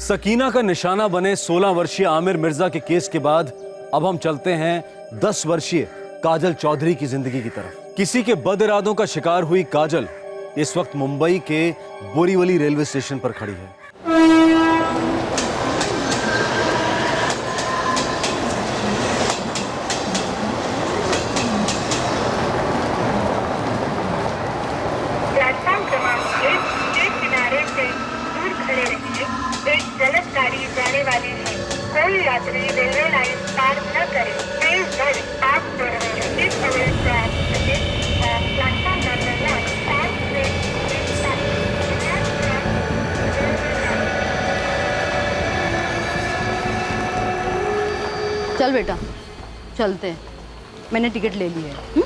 सकीना का निशाना बने 16 वर्षीय आमिर मिर्जा के केस के बाद अब हम चलते हैं 10 वर्षीय काजल चौधरी की जिंदगी की तरफ। किसी के बद इरादों का शिकार हुई काजल इस वक्त मुंबई के बोरीवली रेलवे स्टेशन पर खड़ी है। प्लेटफॉर्म क्रमांक 1 के किनारे से दूर खड़े रहिए। एक जलद गाड़ी जाने वाली है। कोई यात्री रेलवे लाइन पार न करे। तेज गाड़ी पास हो रहे हैं। इस अवधि से प्लेटफॉर्म नंबर 1 5 से चल बेटा चलते हैं, मैंने टिकट ले ली है।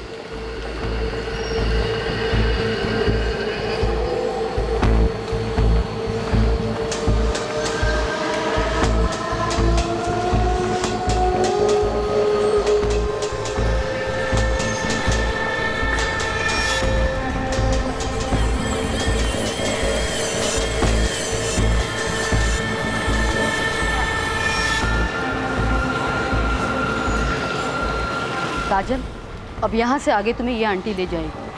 काजल, अब यहाँ से आगे तुम्हें ये आंटी ले जाएगी।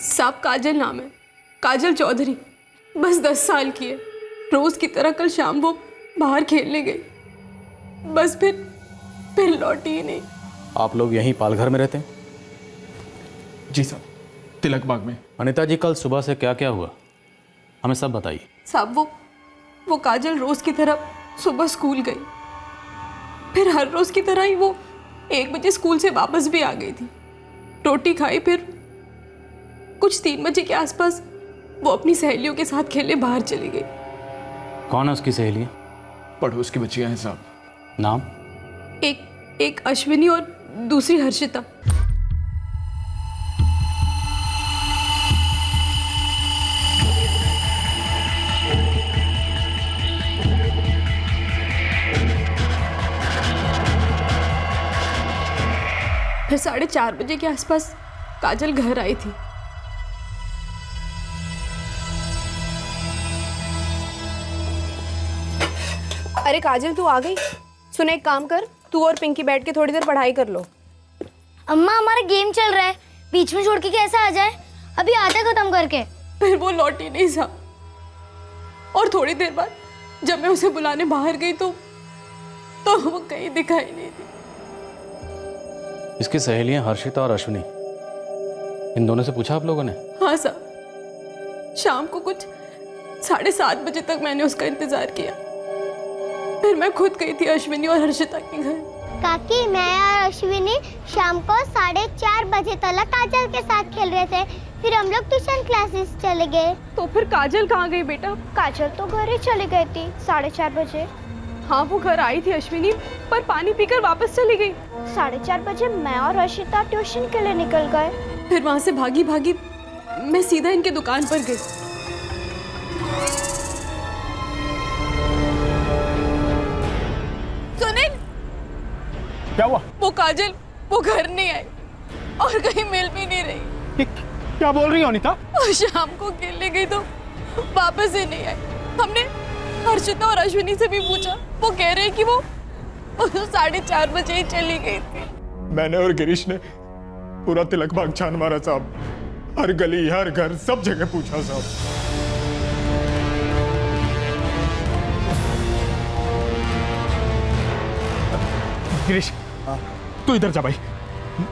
साहब काजल नाम है, काजल चौधरी, बस 10 साल की है। रोज की तरह कल शाम वो बाहर खेलने गई, बस फिर लौटी ही नहीं। आप लोग यहीं पालघर में रहते हैं? जी साहब, तिलक बाग में। अनिता जी, कल सुबह से क्या क्या हुआ हमें सब बताइए। साहब वो काजल रोज की तरह सुबह स्कूल गई, फिर हर रोज की तरह ही वो 1 बजे स्कूल से वापस भी आ गई थी। रोटी खाई, फिर कुछ 3 बजे के आसपास वो अपनी सहेलियों के साथ खेलने बाहर चली गई। कौन है उसकी सहेलियाँ? पड़ोस की बच्चियां हैं साहब। नाम? एक अश्विनी और दूसरी हर्षिता। फिर 4:30 बजे के आसपास काजल घर आई थी। अरे काजल, तू आ गई? सुन, एक काम कर, तू और पिंकी बैठ के थोड़ी देर पढ़ाई कर लो। अम्मा, हमारा गेम चल रहा है, बीच में छोड़ के कैसे आ जाए? अभी आधा खत्म करके। फिर वो लौटी नहीं साहब, और थोड़ी देर बाद जब मैं उसे बुलाने बाहर गई तो वो कहीं दिखाई नहीं दी। इसकी सहेलियाँ हर्षिता और अश्विनी, इन दोनों से पूछा आप लोगों ने? हाँ साहब, शाम को कुछ 7:30 बजे तक मैंने उसका इंतजार किया, फिर मैं खुद गई थी अश्विनी और हर्षिता के घर। काकी, मैं और अश्विनी शाम को 4:30 बजे तक काजल के साथ खेल रहे थे, फिर हम लोग ट्यूशन क्लासेस चले गए। तो फिर काजल कहाँ गई बेटा? काजल तो घर ही चली गई थी 4:30 बजे। हाँ, वो घर आई थी अश्विनी, पर पानी पीकर वापस चली गई। 4:30 बजे मैं और हर्षिता ट्यूशन के लिए निकल गए। फिर वहां से भागी भागी मैं सीधा इनके दुकान पर गई। सुनील, क्या हुआ? वो काजल वो घर नहीं आई और कहीं मिल भी नहीं रही। क्या बोल रही हो अनिता? वो शाम को खेलने गई तो वापस ही नहीं आई। हमने हर्षिता और अश्विनी से भी पूछा, वो कह रहे कि वो 4:30 बजे ही चली गई थी। मैंने और गिरीश ने पूरा तिलक बाग छान मारा साहब, हर गली हर घर सब जगह पूछा साहब। गिरीश, तू इधर जा भाई,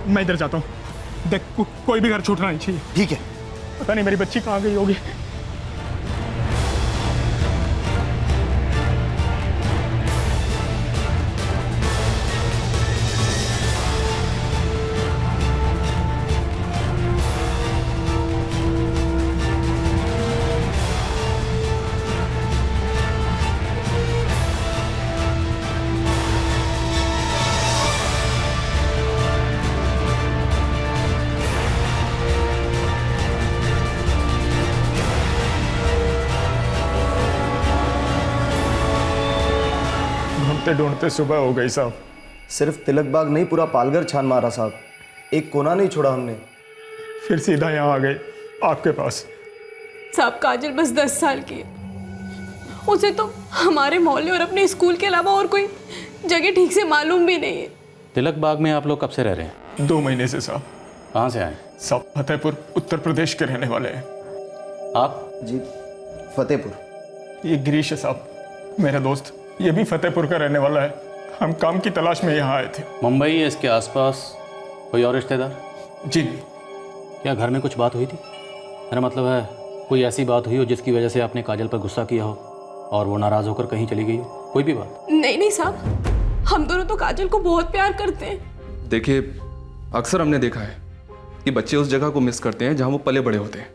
मैं इधर जाता हूँ। देख, कोई भी घर छूटना नहीं चाहिए। ठीक है। पता नहीं मेरी बच्ची कहाँ गई होगी। ढूंढते ढूंढते सुबह हो गई साहब। सिर्फ तिलक बाग नहीं, पूरा पालघर छान मारा साहब, एक कोना नहीं छोड़ा हमने। फिर सीधा यहाँ आ गए आपके पास। साहब काजल बस 10 साल की है, उसे तो हमारे मोहल्ले और अपने स्कूल के अलावा और कोई जगह ठीक से मालूम भी नहीं है। तिलक बाग में आप लोग कब से रह रहे हैं? 2 महीने से साहब। कहाँ से आए? सब फतेहपुर उत्तर प्रदेश के रहने वाले हैं। आप? जी फतेहपुर। ये गिरीश है साहब, मेरा दोस्त, ये भी फतेहपुर का रहने वाला है। हम काम की तलाश में यहाँ आए थे। मुंबई या इसके आसपास कोई और रिश्तेदार? जी नहीं। क्या घर में कुछ बात हुई थी? मेरा मतलब है कोई ऐसी बात हुई हो जिसकी वजह से आपने काजल पर गुस्सा किया हो और वो नाराज़ होकर कहीं चली गई हो, कोई भी बात? नहीं साहब, हम दोनों तो काजल को बहुत प्यार करते हैं। देखिए, अक्सर हमने देखा है कि बच्चे उस जगह को मिस करते हैं जहाँ वो पले बड़े होते हैं।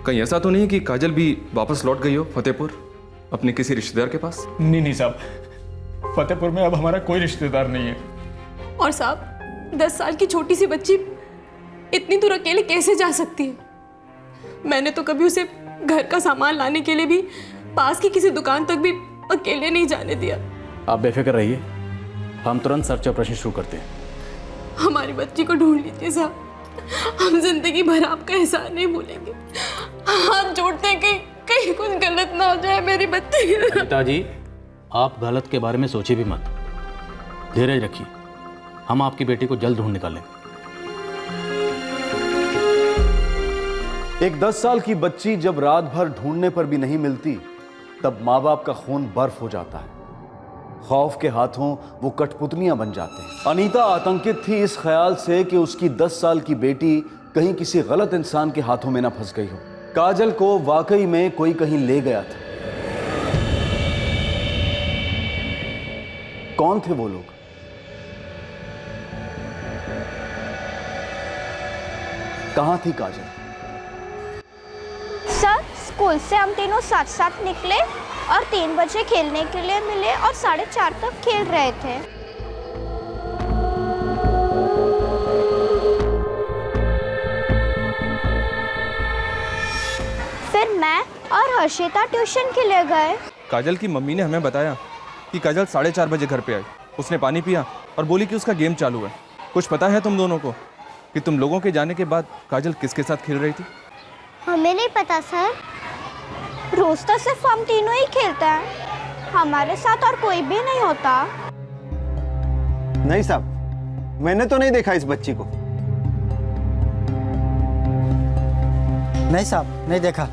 कहीं ऐसा तो नहीं कि काजल भी वापस लौट गई हो फतेहपुर अपने किसी रिश्तेदार के पास? नहीं साहब, फतेहपुर में अब हमारा कोई रिश्तेदार नहीं है। और साहब 10 साल की छोटी सी बच्ची इतनी दूर अकेले कैसे जा सकती है? मैंने तो कभी उसे घर का सामान लाने के लिए भी पास की किसी दुकान तक भी अकेले नहीं जाने दिया। आप बेफिक्र रहिए, हम तुरंत सर्च ऑपरेशन शुरू करते हैं। हमारी बच्ची को ढूंढ लीजिए साहब, हम जिंदगी भर आपका एहसान नहीं भूलेंगे। हाथ जोड़ते हैं कि कहीं कुछ गलत ना हो जाए मेरी बच्ची। पिताजी, आप गलत के बारे में सोचिए भी मत, धीरज रखिए, हम आपकी बेटी को जल्द ढूंढ निकालेंगे। एक 10 साल की बच्ची जब रात भर ढूंढने पर भी नहीं मिलती, तब माँ बाप का खून बर्फ हो जाता है। खौफ के हाथों वो कठपुतलियां बन जाते हैं। अनीता आतंकित थी इस ख्याल से कि उसकी 10 साल की बेटी कहीं किसी गलत इंसान के हाथों में ना फंस गई हो। काजल को वाकई में कोई कहीं ले गया था। कौन थे वो लोग? कहां थी काजल? सर, स्कूल से हम तीनों साथ साथ निकले और 3 बजे खेलने के लिए मिले और 4:30 तक खेल रहे थे। फिर मैं और हर्षिता ट्यूशन के लिए गए। काजल की मम्मी ने हमें बताया कि काजल 4:30 बजे घर पे आई। उसने पानी पिया और बोली कि उसका गेम चालू है। कुछ पता है तुम दोनों को कि तुम लोगों के जाने के बाद काजल किसके साथ खेल रही थी? हमें नहीं पता सर, रोज तो सिर्फ हम तीनों ही खेलते हैं, हमारे साथ और कोई भी नहीं होता। नहीं साहब, मैंने तो नहीं देखा इस बच्ची को। नहीं साहब, नहीं देखा।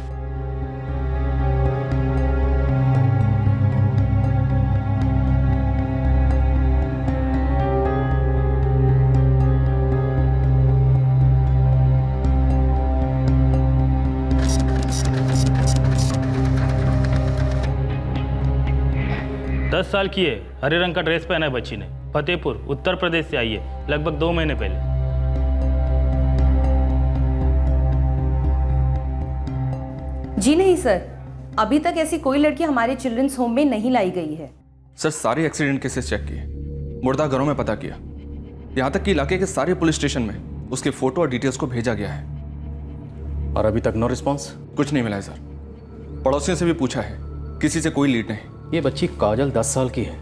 दस साल की है, हरे रंग का ड्रेस पहना है बच्ची ने। फतेहपुर उत्तर प्रदेश से आई है, लगभग 2 महीने पहले। जी नहीं सर, अभी तक ऐसी कोई लड़की हमारे चिल्ड्रंस होम में नहीं लाई गई है। सर, सारे एक्सीडेंट केसेस चेक किए, मुर्दा घरों में पता किया, यहाँ तक कि इलाके के सारे पुलिस स्टेशन में उसके फोटो और डिटेल्स को भेजा गया है। और अभी तक नो रिस्पॉन्स? कुछ नहीं मिला है सर। पड़ोसियों से भी पूछा है, किसी से कोई लीड नहीं। ये बच्ची काजल 10 साल की है,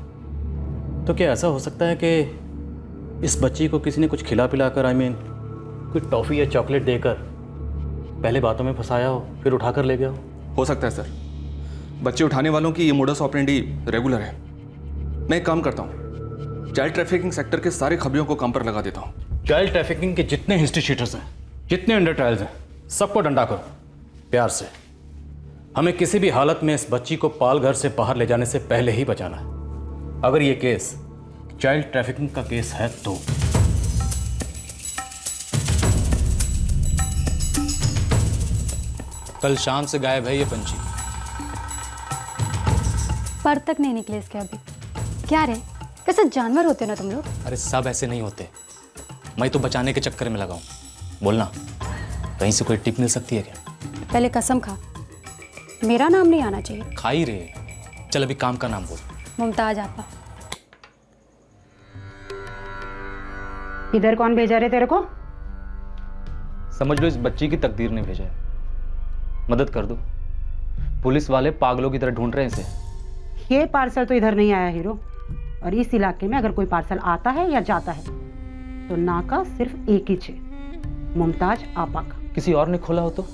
तो क्या ऐसा हो सकता है कि इस बच्ची को किसी ने कुछ खिला पिला कर, कोई टॉफ़ी या चॉकलेट देकर पहले बातों में फंसाया हो, फिर उठाकर ले गया हो सकता है सर। बच्चे उठाने वालों की ये मोडस ऑपरेंडी रेगुलर है। मैं एक काम करता हूँ, चाइल्ड ट्रैफिकिंग सेक्टर के सारे खबरियों को काम पर लगा देता हूँ। चाइल्ड ट्रैफिकिंग के जितने हिस्ट्री शीटर्स हैं, जितने अंडर ट्रायल्स हैं, सबको डंडा करो प्यार से। हमें किसी भी हालत में इस बच्ची को पाल घर से बाहर ले जाने से पहले ही बचाना है। अगर ये केस चाइल्ड ट्रैफिकिंग का केस है तो कल शाम से गायब है ये पंछी। पर तक नहीं निकले इसके अभी। क्या रे, कैसे जानवर होते ना तुम लोग? अरे सब ऐसे नहीं होते, मैं तो बचाने के चक्कर में लगा हूँ। बोलना, कहीं से कोई टिप मिल सकती है क्या? पहले कसम खा, मेरा नाम नहीं आना चाहिए। खाई रे, चल अभी काम का नाम बोल। मुमताज आपा। इधर कौन भेजा रे तेरे को? समझ लो इस बच्ची की तकदीर ने भेजा है। मदद कर दो, पुलिस वाले पागलों की तरह ढूंढ रहे हैं इसे। ये पार्सल तो इधर नहीं आया हीरो। और इस इलाके में अगर कोई पार्सल आता है या जाता है तो नाका सिर्फ एक ही है, मुमताज आपा का। किसी और ने खोला हो तो?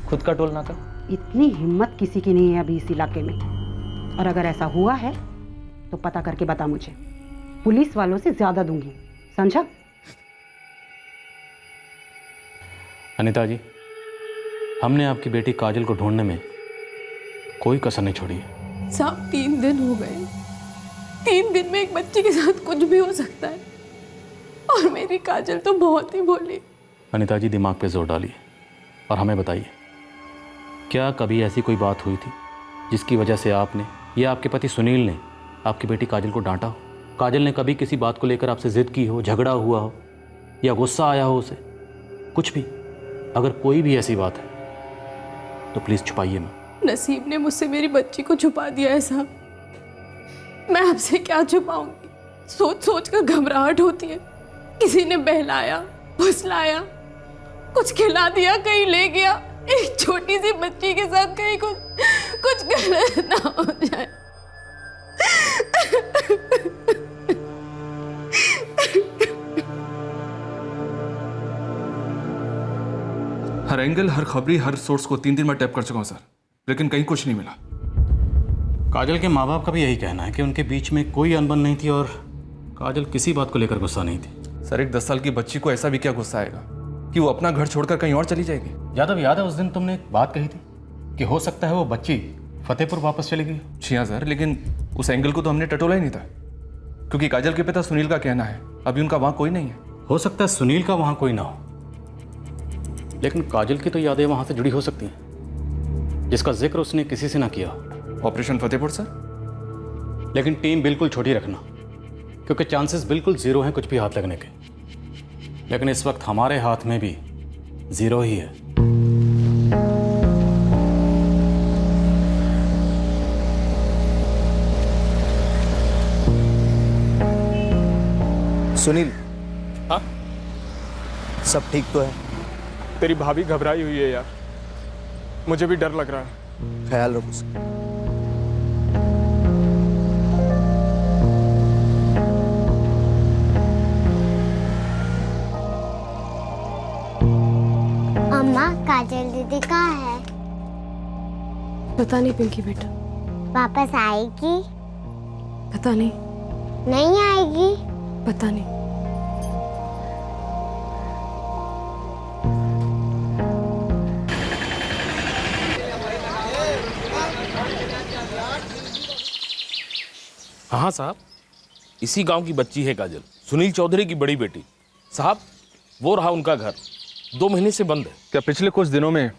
खुद का टोल नाका? इतनी हिम्मत किसी की नहीं है अभी इस इलाके में, और अगर ऐसा हुआ है तो पता करके बता मुझे, पुलिस वालों से ज्यादा दूंगी, समझा? अनीता जी, हमने आपकी बेटी काजल को ढूंढने में कोई कसर नहीं छोड़ी है। साहब 3 दिन हो गए, 3 दिन में एक बच्ची के साथ कुछ भी हो सकता है, और मेरी काजल तो बहुत ही भोली। अनीता जी, दिमाग पे जोर डालिए और हमें बताइए, क्या कभी ऐसी कोई बात हुई थी जिसकी वजह से आपने या आपके पति सुनील ने आपकी बेटी काजल को डांटा हो? काजल ने कभी किसी बात को लेकर आपसे जिद की हो, झगड़ा हुआ हो या गुस्सा आया हो उसे? कुछ भी, अगर कोई भी ऐसी बात है तो प्लीज़ छुपाइए मत। नसीब ने मुझसे मेरी बच्ची को छुपा दिया है साहब, मैं आपसे क्या छुपाऊंगी? सोच सोच कर घबराहट होती है। किसी ने बहलाया, फुसलाया, कुछ खिला दिया, कहीं ले गया। एक छोटी सी बच्ची के साथ कहीं कुछ गलत ना हो जाए। हर एंगल, हर खबरी, हर सोर्स को 3 दिन में टैप कर चुका हूँ सर, लेकिन कहीं कुछ नहीं मिला। काजल के माँ बाप का भी यही कहना है कि उनके बीच में कोई अनबन नहीं थी और काजल किसी बात को लेकर गुस्सा नहीं थी। सर, एक 10 साल की बच्ची को ऐसा भी क्या गुस्सा आएगा कि वो अपना घर छोड़कर कहीं और चली जाएगी? यादव, याद है उस दिन तुमने एक बात कही थी कि हो सकता है वो बच्ची फतेहपुर वापस चली गई? जी हाँ सर, लेकिन उस एंगल को तो हमने टटोला ही नहीं था, क्योंकि काजल के पिता सुनील का कहना है अभी उनका वहाँ कोई नहीं है। हो सकता है सुनील का वहाँ कोई ना हो, लेकिन काजल की तो यादें वहाँ से जुड़ी हो सकती हैं जिसका जिक्र उसने किसी से ना किया। Operation Fatehpur sir? लेकिन टीम बिल्कुल छोटी रखना, क्योंकि चांसेस बिल्कुल ज़ीरो हैं कुछ भी हाथ लगने के। लेकिन इस वक्त हमारे हाथ में भी ज़ीरो ही है। सुनील, हाँ? सब ठीक तो है? तेरी भाभी घबराई हुई है यार, मुझे भी डर लग रहा है। ख्याल रखो उसका। अम्मा, काजल दीदी कहाँ है? पता नहीं पिंकी बेटा, वापस आएगी? पता नहीं। नहीं आएगी? पता नहीं। हाँ साहब, इसी गांव की बच्ची है काजल, सुनील चौधरी की बड़ी बेटी। साहब, वो रहा उनका घर, 2 महीने से बंद है। क्या पिछले कुछ दिनों में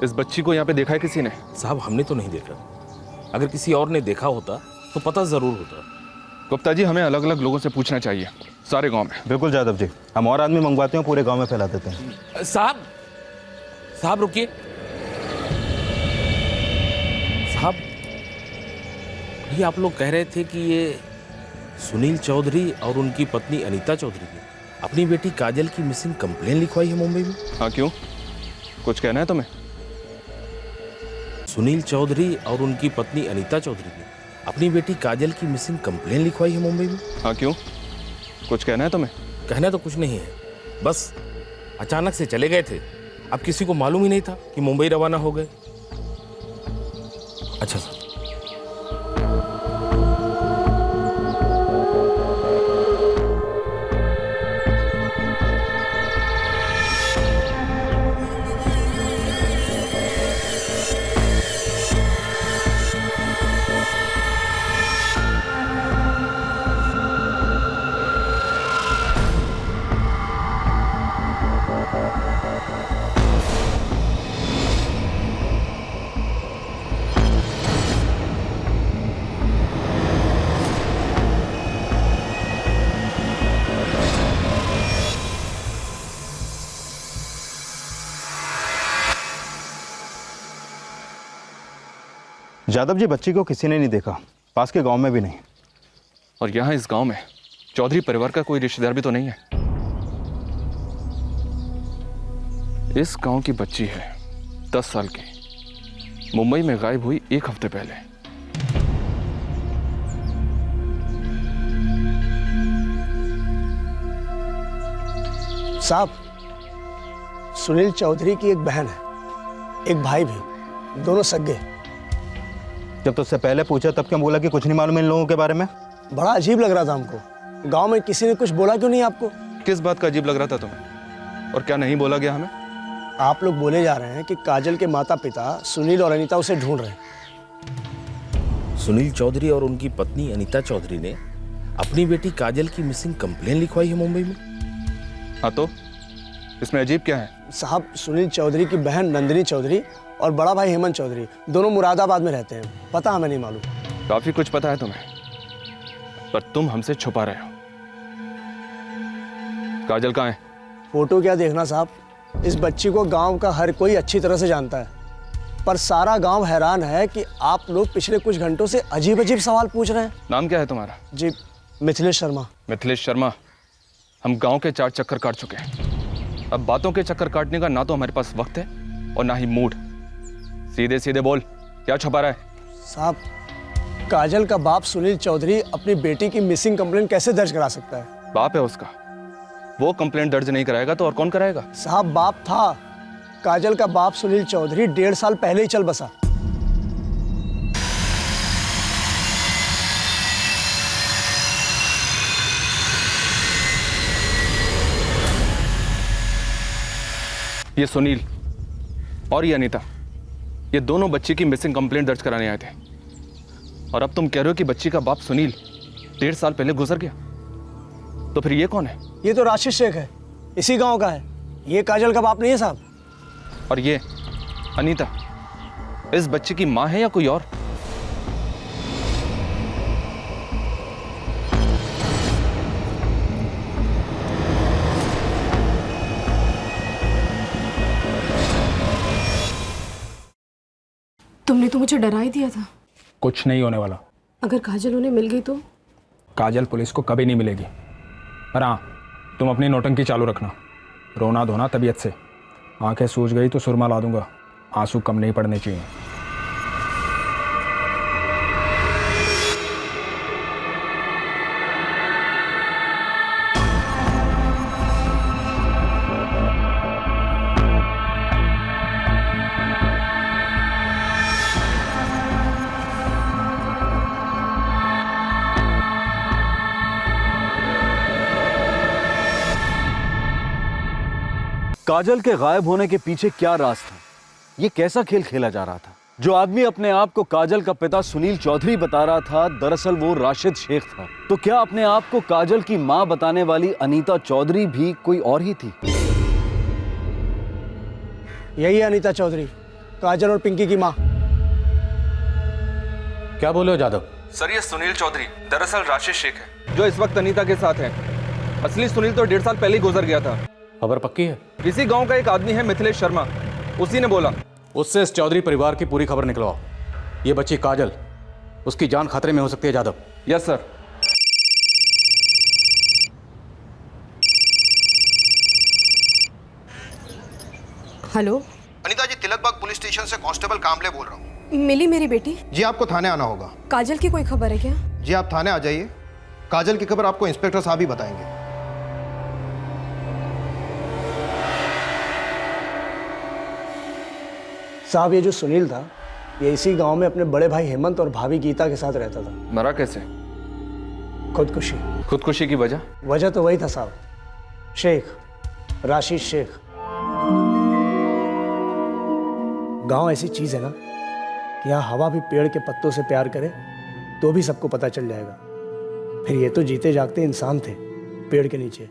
इस बच्ची को यहाँ पे देखा है किसी ने? साहब, हमने तो नहीं देखा। अगर किसी और ने देखा होता तो पता जरूर होता। गुप्ता जी, हमें अलग अलग लोगों से पूछना चाहिए, सारे गांव में। बिल्कुल यादव जी, हम और आदमी मंगवाते हैं, पूरे गांव में फैला देते हैं। साहब रुकिए। साहब, ये आप लोग कह रहे थे कि ये सुनील चौधरी और उनकी पत्नी अनीता चौधरी ने अपनी बेटी काजल की मिसिंग कंप्लेन लिखवाई है मुंबई में। हाँ, क्यों? कुछ कहना है तुम्हें? सुनील चौधरी और उनकी पत्नी अनीता चौधरी ने अपनी बेटी काजल की मिसिंग कंप्लेन लिखवाई है मुंबई में। हाँ, क्यों? कुछ कहना है तुम्हें? कहना तो कुछ नहीं है, बस अचानक से चले गए थे। अब किसी को मालूम ही नहीं था कि मुंबई रवाना हो गए। अच्छा सर। यादव जी, बच्ची को किसी ने नहीं देखा, पास के गांव में भी नहीं। और यहाँ इस गांव में चौधरी परिवार का कोई रिश्तेदार भी तो नहीं है। इस गांव की बच्ची है, 10 साल की, मुंबई में गायब हुई 1 हफ्ते पहले। साहब, सुनील चौधरी की एक बहन है, एक भाई भी, दोनों सगे। जब तुझसे पहले पूछा तब क्या बोला कि कुछ नहीं मालूम इन लोगों के बारे में? बड़ा अजीब लग रहा था हमको। गांव में किसी ने कुछ बोला क्यों नहीं आपको? किस बात का अजीब लग रहा था तुम्हें, और क्या नहीं बोला गया हमें? आप लोग बोले जा रहे हैं कि काजल के माता पिता सुनील और अनीता उसे ढूंढ रहे हैं। सुनील चौधरी और उनकी पत्नी अनीता चौधरी ने अपनी बेटी काजल की मिसिंग कंप्लेन लिखवाई है मुंबई में। हाँ तो इसमें अजीब क्या है? साहब, सुनील चौधरी की बहन नंदिनी चौधरी और बड़ा भाई हेमंत चौधरी दोनों मुरादाबाद में रहते हैं। पता हमें नहीं मालूम। काफी कुछ पता है तुम्हें, पर तुम हमसे छुपा रहे हो। काजल कहाँ है? फोटो क्या देखना साहब, इस बच्ची को गांव का हर कोई अच्छी तरह से जानता है, पर सारा गांव हैरान है कि आप लोग पिछले कुछ घंटों से अजीब अजीब सवाल पूछ रहे हैं। नाम क्या है तुम्हारा? जी, मिथिलेश शर्मा। मिथिलेश शर्मा, हम गांव के 4 चक्कर काट चुके हैं। अब बातों के चक्कर काटने का ना तो हमारे पास वक्त है और ना ही मूड। सीधे सीधे बोल, क्या छुपा रहा है? साहब, काजल का बाप सुनील चौधरी अपनी बेटी की मिसिंग कंप्लेंट कैसे दर्ज करा सकता है? बाप है उसका, वो कंप्लेंट दर्ज नहीं कराएगा तो और कौन कराएगा? साहब, बाप था। काजल का बाप सुनील चौधरी 1.5 साल पहले ही चल बसा। ये सुनील और ये अनीता, ये दोनों बच्ची की मिसिंग कंप्लेंट दर्ज कराने आए थे, और अब तुम कह रहे हो कि बच्ची का बाप सुनील 1.5 साल पहले गुजर गया। तो फिर ये कौन है? ये तो राशिद शेख है, इसी गांव का है। ये काजल का बाप नहीं है साहब। और ये अनीता इस बच्चे की माँ है या कोई और? तुमने तो मुझे डरा ही दिया था। कुछ नहीं होने वाला। अगर काजल उन्हें मिल गई तो? काजल पुलिस को कभी नहीं मिलेगी। पर हाँ, तुम अपनी नौटंकी चालू रखना, रोना धोना तबीयत से। आंखें सूज गई तो सुरमा ला दूंगा, आंसू कम नहीं पड़ने चाहिए। काजल के गायब होने के पीछे क्या राज था? ये कैसा खेल खेला जा रहा था? जो आदमी अपने आप को काजल का पिता सुनील चौधरी बता रहा था, दरअसल वो राशिद शेख था। तो क्या अपने आप को काजल की मां बताने वाली अनीता चौधरी भी कोई और ही थी? यही है अनीता चौधरी, काजल और पिंकी की माँ। क्या बोले हो जादव? सर, ये सुनील चौधरी दरअसल राशिद शेख है, जो इस वक्त अनीता के साथ है। असली सुनील तो 1.5 साल पहले ही गुजर गया था। खबर पक्की है? इसी गांव का एक आदमी है मिथिलेश शर्मा, उसी ने बोला। उससे इस चौधरी परिवार की पूरी खबर निकलवाओ। ये बच्ची काजल, उसकी जान खतरे में हो सकती है Jadhav. Yes sir. Hello, Anita ji, Tilakbagh police station से कांस्टेबल कामले बोल रहा हूँ। मिली मेरी बेटी? जी, आपको थाने आना होगा। काजल की कोई खबर है क्या? जी, आप थाने आ जाइए। काजल की खबर आपको इंस्पेक्टर साहब ही बताएंगे। साहब, ये जो सुनील था, ये इसी गांव में अपने बड़े भाई हेमंत और भाभी गीता के साथ रहता था। मरा कैसे? खुदकुशी। खुदकुशी की वजह? वजह तो वही था साहब, शेख, राशिद शेख। गांव ऐसी चीज है ना कि यहाँ हवा भी पेड़ के पत्तों से प्यार करे तो भी सबको पता चल जाएगा। फिर ये तो जीते जागते इंसान थे पेड़ के नीचे।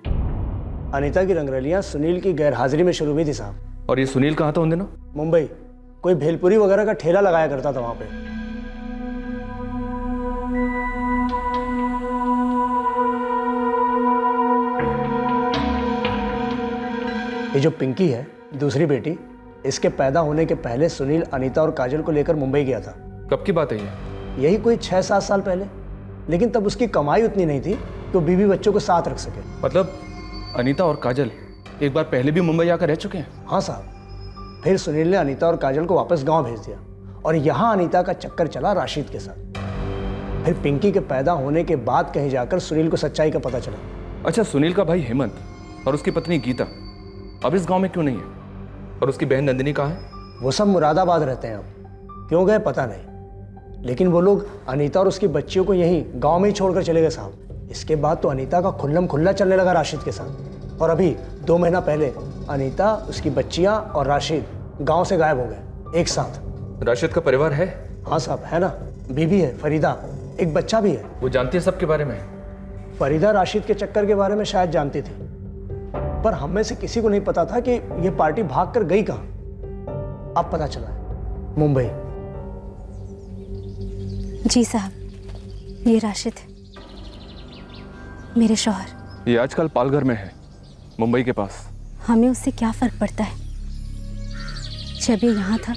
अनीता की रंगरलियां सुनील की गैरहाजिरी में शुरू हुई थी साहब। और ये सुनील कहाँ था उन दिनों? मुंबई, कोई भेलपुरी वगैरह का ठेला लगाया करता था वहां पे। ये जो पिंकी है, दूसरी बेटी, इसके पैदा होने के पहले सुनील अनीता और काजल को लेकर मुंबई गया था। कब की बात है ये? यही कोई 6-7 साल पहले। लेकिन तब उसकी कमाई उतनी नहीं थी कि वो बीवी बच्चों को साथ रख सके। मतलब अनीता और काजल एक बार पहले भी मुंबई आकर रह चुके हैं? हाँ साहब। फिर सुनील ने अनीता और काजल को वापस गांव भेज दिया और यहाँ अनीता का चक्कर चला राशिद के साथ। फिर पिंकी के पैदा होने के बाद कहीं जाकर सुनील को सच्चाई का पता चला। अच्छा, सुनील का भाई हेमंत और उसकी पत्नी गीता अब इस गांव में क्यों नहीं है? और उसकी बहन नंदिनी कहाँ है? वो सब मुरादाबाद रहते हैं अब, क्यों गए पता नहीं, लेकिन वो लोग अनीता और उसकी बच्चियों को यहीं गांव में ही छोड़कर चले गए साहब। इसके बाद तो अनीता का खुल्लम खुल्ला चलने लगा राशिद के साथ, और अभी 2 महीना पहले अनीता, उसकी बच्चियां और राशिद गांव से गायब हो गए एक साथ। राशिद का परिवार है? हाँ साहब है ना, बीवी है फरीदा, एक बच्चा भी है। वो जानती है सबके बारे में? फरीदा राशिद के चक्कर के बारे में शायद जानती थी, पर हम में से किसी को नहीं पता था कि ये पार्टी भाग कर गई कहाँ। अब पता चला है, मुंबई। जी साहब, ये राशिद मेरे शौहर। ये आजकल पालघर में है, मुंबई के पास। हमें उससे क्या फर्क पड़ता है? जब ये यहाँ था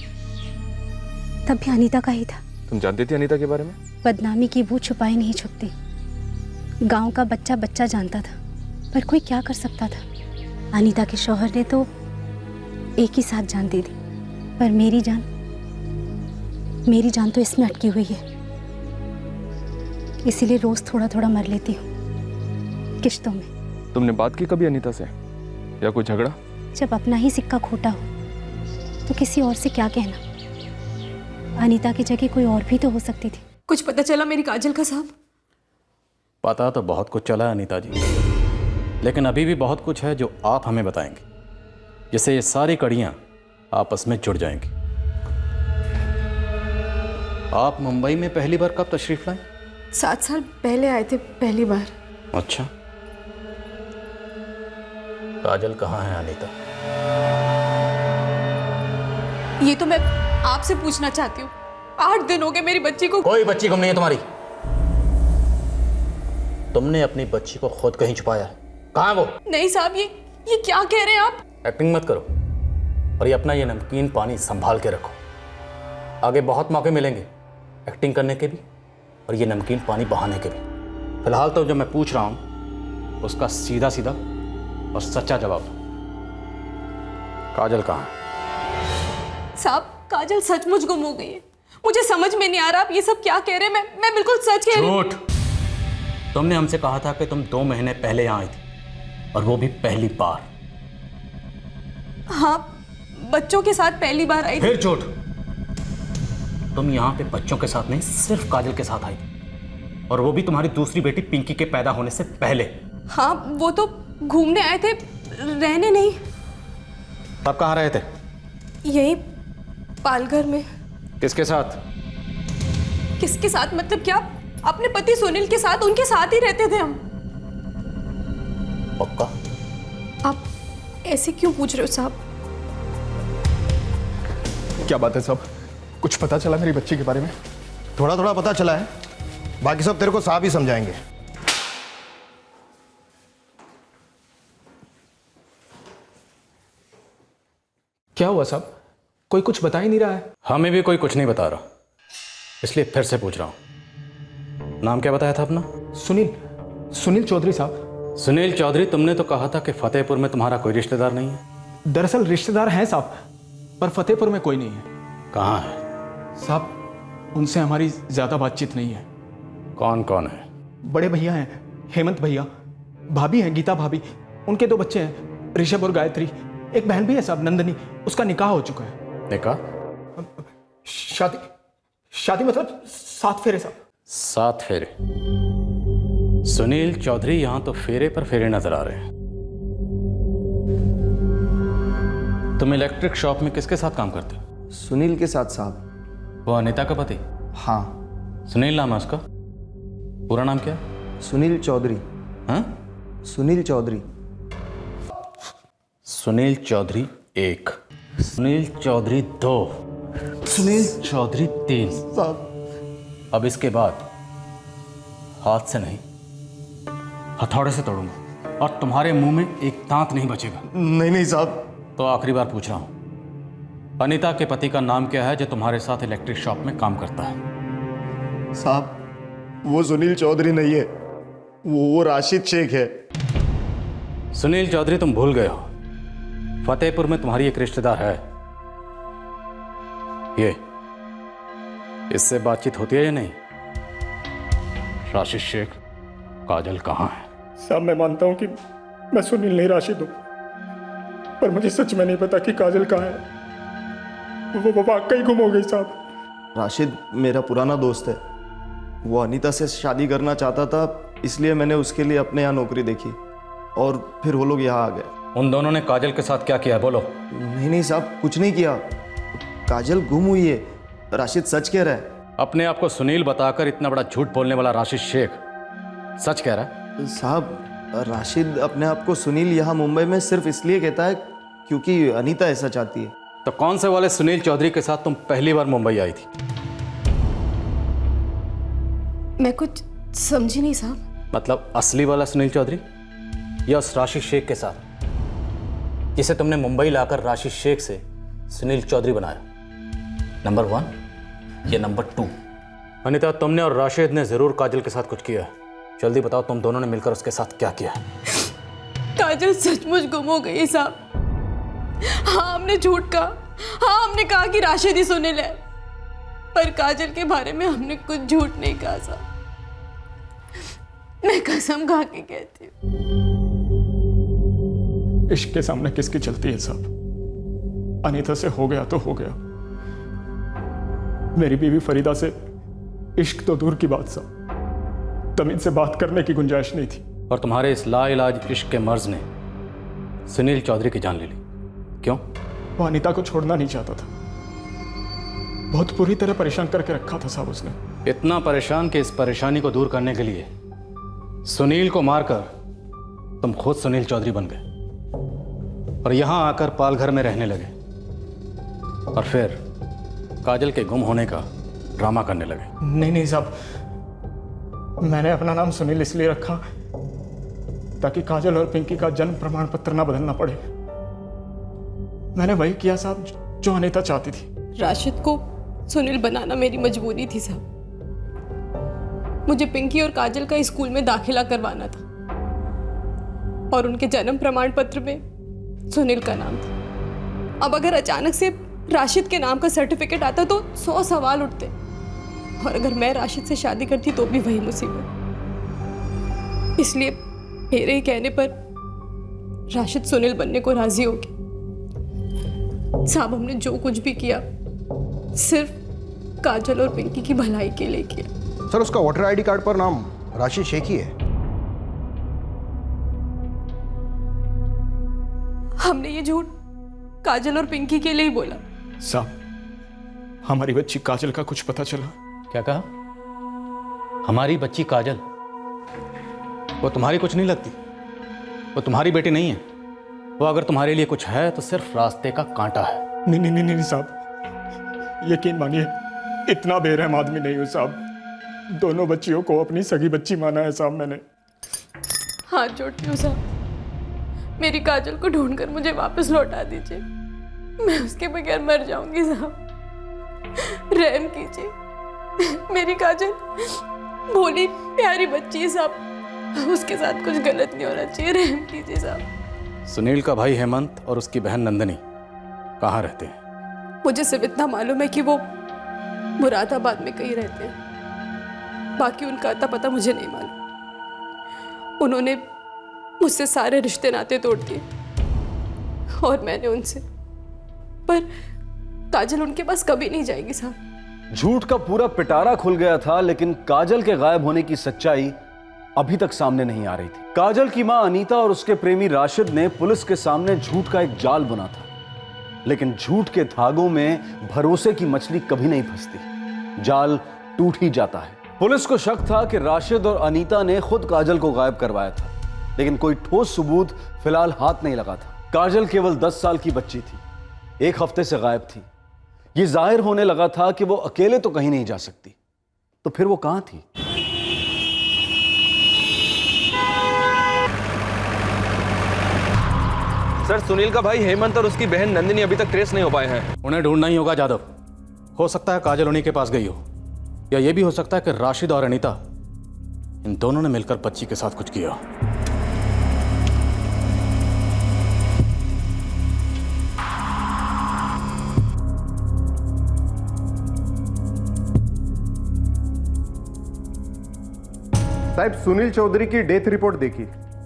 तब भी अनीता का ही था। तुम जानती थी अनीता के बारे में? बदनामी की बू छुपाई नहीं छुपती। गांव का बच्चा बच्चा जानता था, पर कोई क्या कर सकता था। अनीता के शौहर ने तो एक ही साथ जान दे दी, पर मेरी जान तो इसमें अटकी हुई है। इसीलिए रोज थोड़ा थोड़ा मर लेती हूँ किश्तों में। तुमने बात की कभी अनीता से, या कोई झगड़ा? जब अपना ही सिक्का खोटा हो तो किसी और से क्या कहना। अनीता की जगह कोई और भी तो हो सकती थी। कुछ पता चला मेरी काजल का साहब? पता तो बहुत कुछ चला है अनीता जी, लेकिन अभी भी बहुत कुछ है जो आप हमें बताएंगे, जिससे ये सारी कड़ियाँ आपस में जुड़ जाएंगी। आप मुंबई में पहली बार कब तशरीफ लाए? 7 साल पहले आए थे पहली बार। अच्छा, काजल कहाँ है अनीता? ये तो मैं आपसे पूछना चाहती हूँ। 8 दिन हो गए मेरी बच्ची को। कोई बच्ची गुम नहीं है तुम्हारी। तुमने अपनी बच्ची को खुद कहीं छुपाया है। कहाँ है वो? नहीं साहब, ये क्या कह रहे हैं आप? एक्टिंग मत करो, और ये अपना ये नमकीन पानी संभाल के रखो। आगे बहुत मौके मिलेंगे एक्टिंग करने के भी, और ये नमकीन पानी बहाने के भी। फिलहाल तो जो मैं पूछ रहा हूँ उसका सीधा सीधा और सच्चा जवाब दो। काजल कहाँ है? साहब, काजल सचमुच गुम हो गई है। मुझे समझ में नहीं आ रहा आप ये सब क्या कह रहे हैं। मैं बिल्कुल सच कह रही हूँ। झूठ। तुमने हमसे कहा था कि तुम 2 महीने पहले यहाँ आई थी, और वो भी पहली बार। हाँ, बच्चों के साथ पहली बार आई थी। फिर झूठ। तुम यहाँ पे बच्चों के साथ नहीं, सिर्फ काजल के साथ आई थी, और वो भी तुम्हारी दूसरी बेटी पिंकी के पैदा होने से पहले। हाँ, वो तो घूमने आए थे, रहने नहीं। तब कहाँ रहे थे? यही पालघर में। किसके साथ? किसके साथ मतलब क्या? अपने पति सुनील के साथ, उनके साथ ही रहते थे हम। पक्का? आप ऐसे क्यों पूछ रहे हो साहब? क्या बात है साहब, कुछ पता चला मेरी बच्ची के बारे में? थोड़ा थोड़ा पता चला है, बाकी सब तेरे को साहब ही समझाएंगे। क्या हुआ साहब, कोई कुछ बता ही नहीं रहा है। हमें भी कोई कुछ नहीं बता रहा, इसलिए फिर से पूछ रहा हूं। नाम क्या बताया था अपना? सुनील चौधरी साहब। सुनील चौधरी, तुमने तो कहा था कि फतेहपुर में तुम्हारा कोई रिश्तेदार नहीं है। दरअसल रिश्तेदार हैं साहब, पर फतेहपुर में कोई नहीं है। कहाँ है? साहब, उनसे हमारी ज्यादा बातचीत नहीं है। कौन कौन है? बड़े भैया हैं हेमंत भैया, भाभी हैं गीता भाभी, उनके 2 बच्चे हैं ऋषभ और गायत्री, एक बहन भी है साहब नंदनी, उसका निकाह हो चुका है। निकाह? शादी मतलब 7 फेरे साहब। 7 फेरे? सुनील चौधरी, यहां तो फेरे पर फेरे नजर आ रहे हैं। तुम इलेक्ट्रिक शॉप में किसके साथ काम करते हो? सुनील के साथ साहब। वो अनीता का पति? हाँ। सुनील नाम है उसका? पूरा नाम क्या? सुनील चौधरी। हाँ? सुनील चौधरी। सुनील चौधरी 1, सुनील चौधरी 2, सुनील चौधरी 3 साहब। अब इसके बाद हाथ से नहीं, हथौड़े से तोड़ूंगा, और तुम्हारे मुंह में एक दांत नहीं बचेगा। नहीं साहब। तो आखिरी बार पूछ रहा हूं, अनीता के पति का नाम क्या है जो तुम्हारे साथ इलेक्ट्रिक शॉप में काम करता है? साहब, वो सुनील चौधरी नहीं है, वो राशिद शेख है। सुनील चौधरी, तुम भूल गए हो, फतेहपुर में तुम्हारी एक रिश्तेदार है। ये इससे बातचीत होती है या नहीं? राशिद शेख, काजल कहाँ है? साहब, मैं मानता हूँ कि मैं सुनील नहीं राशिद हूँ, पर मुझे सच में नहीं पता कि काजल कहाँ है। वो वाकई गुम हो गई साहब। राशिद मेरा पुराना दोस्त है, वो अनीता से शादी करना चाहता था, इसलिए मैंने उसके लिए अपने यहाँ नौकरी देखी और फिर वो लोग यहाँ आ गए। उन दोनों ने काजल के साथ क्या किया, बोलो। नहीं साहब, कुछ नहीं किया। काजल गुम हुई है, राशिद सच कह रहा है। अपने आप को सुनील बताकर इतना बड़ा झूठ बोलने वाला राशिद शेख सच कह रहा है? साहब, राशिद अपने आप को सुनील यहाँ मुंबई में सिर्फ इसलिए कहता है क्योंकि अनीता ऐसा चाहती है। तो कौन से वाले सुनील चौधरी के साथ तुम पहली बार मुंबई आई थी? मैं कुछ समझी नहीं साहब। मतलब असली वाला सुनील चौधरी या उस राशिद शेख के साथ जिसे तुमने मुंबई लाकर राशिद शेख से सुनील चौधरी बनाया? नंबर 1 या नंबर 2? अनीता, तुमने और राशिद ने जरूर काजल के साथ कुछ किया है। जल्दी बताओ, तुम दोनों ने मिलकर उसके साथ क्या किया? काजल सचमुच गुम हो गई साहब। हाँ, हमने झूठ कहा। हाँ, हमने कहा कि राशिद ही सुनील है, पर काजल के बारे में हमने कुछ झूठ नहीं कहा साहब। मैं कसम खा के कहती हूँ। इश्क के सामने किसकी चलती है साहब। अनीता से हो गया तो हो गया। मेरी बीवी फरीदा से इश्क तो दूर की बात साहब, तमीज से बात करने की गुंजाइश नहीं थी। और तुम्हारे इस लाइलाज इश्क के मर्ज ने सुनील चौधरी की जान ले ली। क्यों? वो अनीता को छोड़ना नहीं चाहता था। बहुत बुरी तरह परेशान करके रखा था साहब उसने। इतना परेशान कि इस परेशानी को दूर करने के लिए सुनील को मारकर तुम खुद सुनील चौधरी बन गए और यहां आकर पालघर में रहने लगे और फिर काजल के गुम होने का ड्रामा करने लगे। नहीं साहब, मैंने अपना नाम सुनील इसलिए रखा ताकि काजल और पिंकी का जन्म प्रमाण पत्र ना बदलना पड़े। मैंने वही किया साहब जो अनीता चाहती थी। राशिद को सुनील बनाना मेरी मजबूरी थी साहब। मुझे पिंकी और काजल का स्कूल में दाखिला करवाना था और उनके जन्म प्रमाण पत्र में सुनील का नाम था। अब अगर अचानक से राशिद के नाम का सर्टिफिकेट आता तो 100 सवाल उठते, और अगर मैं राशिद से शादी करती तो भी वही मुसीबत। इसलिए मेरे ही कहने पर राशिद सुनील बनने को राजी हो गया। साहब, हमने जो कुछ भी किया सिर्फ काजल और पिंकी की भलाई के लिए किया। सर, उसका वोटर आईडी कार्ड पर नाम राशिद शेख ही है। हमने ये झूठ काजल और पिंकी के लिए ही बोला। साहब, हमारी बच्ची काजल का कुछ पता चला? क्या कहा? हमारी बच्ची काजल? वो तुम्हारी कुछ नहीं लगती, वो तुम्हारी बेटी नहीं है। वो अगर तुम्हारे लिए कुछ है तो सिर्फ रास्ते का कांटा है। नहीं साहब, यकीन मानिए, इतना बेरहम आदमी नहीं हूँ साहब। दोनों बच्चियों को अपनी सगी बच्ची माना है साहब मैंने। हाथ जोड़ती हूँ साहब, मेरी काजल को ढूंढकर मुझे वापस लौटा दीजिए। मैं उसके बगैर मर जाऊंगी साहब। रहम कीजिए, मेरी काजल भोली प्यारी बच्ची है साहब, उसके साथ कुछ गलत नहीं होना चाहिए। रहम कीजिए साहब। सुनील का भाई हेमंत और उसकी बहन नंदनी कहाँ रहते हैं? मुझे सिर्फ इतना मालूम है कि वो मुरादाबाद में कहीं रहते हैं। बाकी उनका अता पता मुझे नहीं मालूम। उन्होंने मुझसे सारे रिश्ते नाते तोड़ दिए और मैंने उनसे, पर काजल उनके पास कभी नहीं जाएगी साहब। झूठ का पूरा पिटारा खुल गया था, लेकिन काजल के गायब होने की सच्चाई अभी तक सामने नहीं आ रही थी। काजल की मां अनीता और उसके प्रेमी राशिद ने पुलिस के सामने झूठ का एक जाल बुना था, लेकिन झूठ के धागों में भरोसे की मछली कभी नहीं फंसती। जाल टूट ही जाता है। पुलिस को शक था कि राशिद और अनीता ने खुद काजल को गायब करवाया था, लेकिन कोई ठोस सबूत फिलहाल हाथ नहीं लगा था। काजल केवल 10 साल की बच्ची थी, 1 हफ्ते से गायब थी। यह जाहिर होने लगा था कि वो अकेले तो कहीं नहीं जा सकती, तो फिर वो कहां थी? सर, सुनील का भाई हेमंत और उसकी बहन नंदिनी अभी तक ट्रेस नहीं हो पाए हैं। उन्हें ढूंढना ही होगा जादव। हो सकता है काजल उन्हीं के पास गई हो, या यह भी हो सकता है कि राशिद और अनीता इन दोनों ने मिलकर बच्ची के साथ कुछ किया। साहब, सुनील चौधरी की डेथ रिपोर्ट देखी।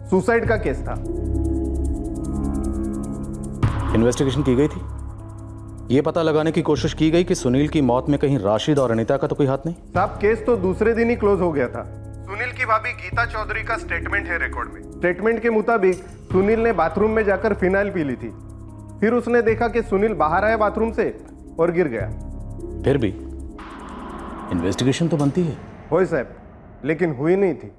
सुसाइड का केस था। इन्वेस्टिगेशन की गई थी, ये पता लगाने की कोशिश की गई कि सुनील की मौत में कहीं राशिद और अनीता का तो कोई हाथ नहीं। साहब केस तो दूसरे दिन ही क्लोज हो गया था। सुनील की भाभी गीता चौधरी का स्टेटमेंट है रिकॉर्ड में। स्टेटमेंट के मुताबिक सुनील ने बाथरूम में जाकर फिनाइल पी ली थी, फिर उसने देखा कि सुनील बाहर आया बाथरूम से और गिर गया। फिर भी इन्वेस्टिगेशन तो बनती है। होय साहब, लेकिन हुई नहीं थी।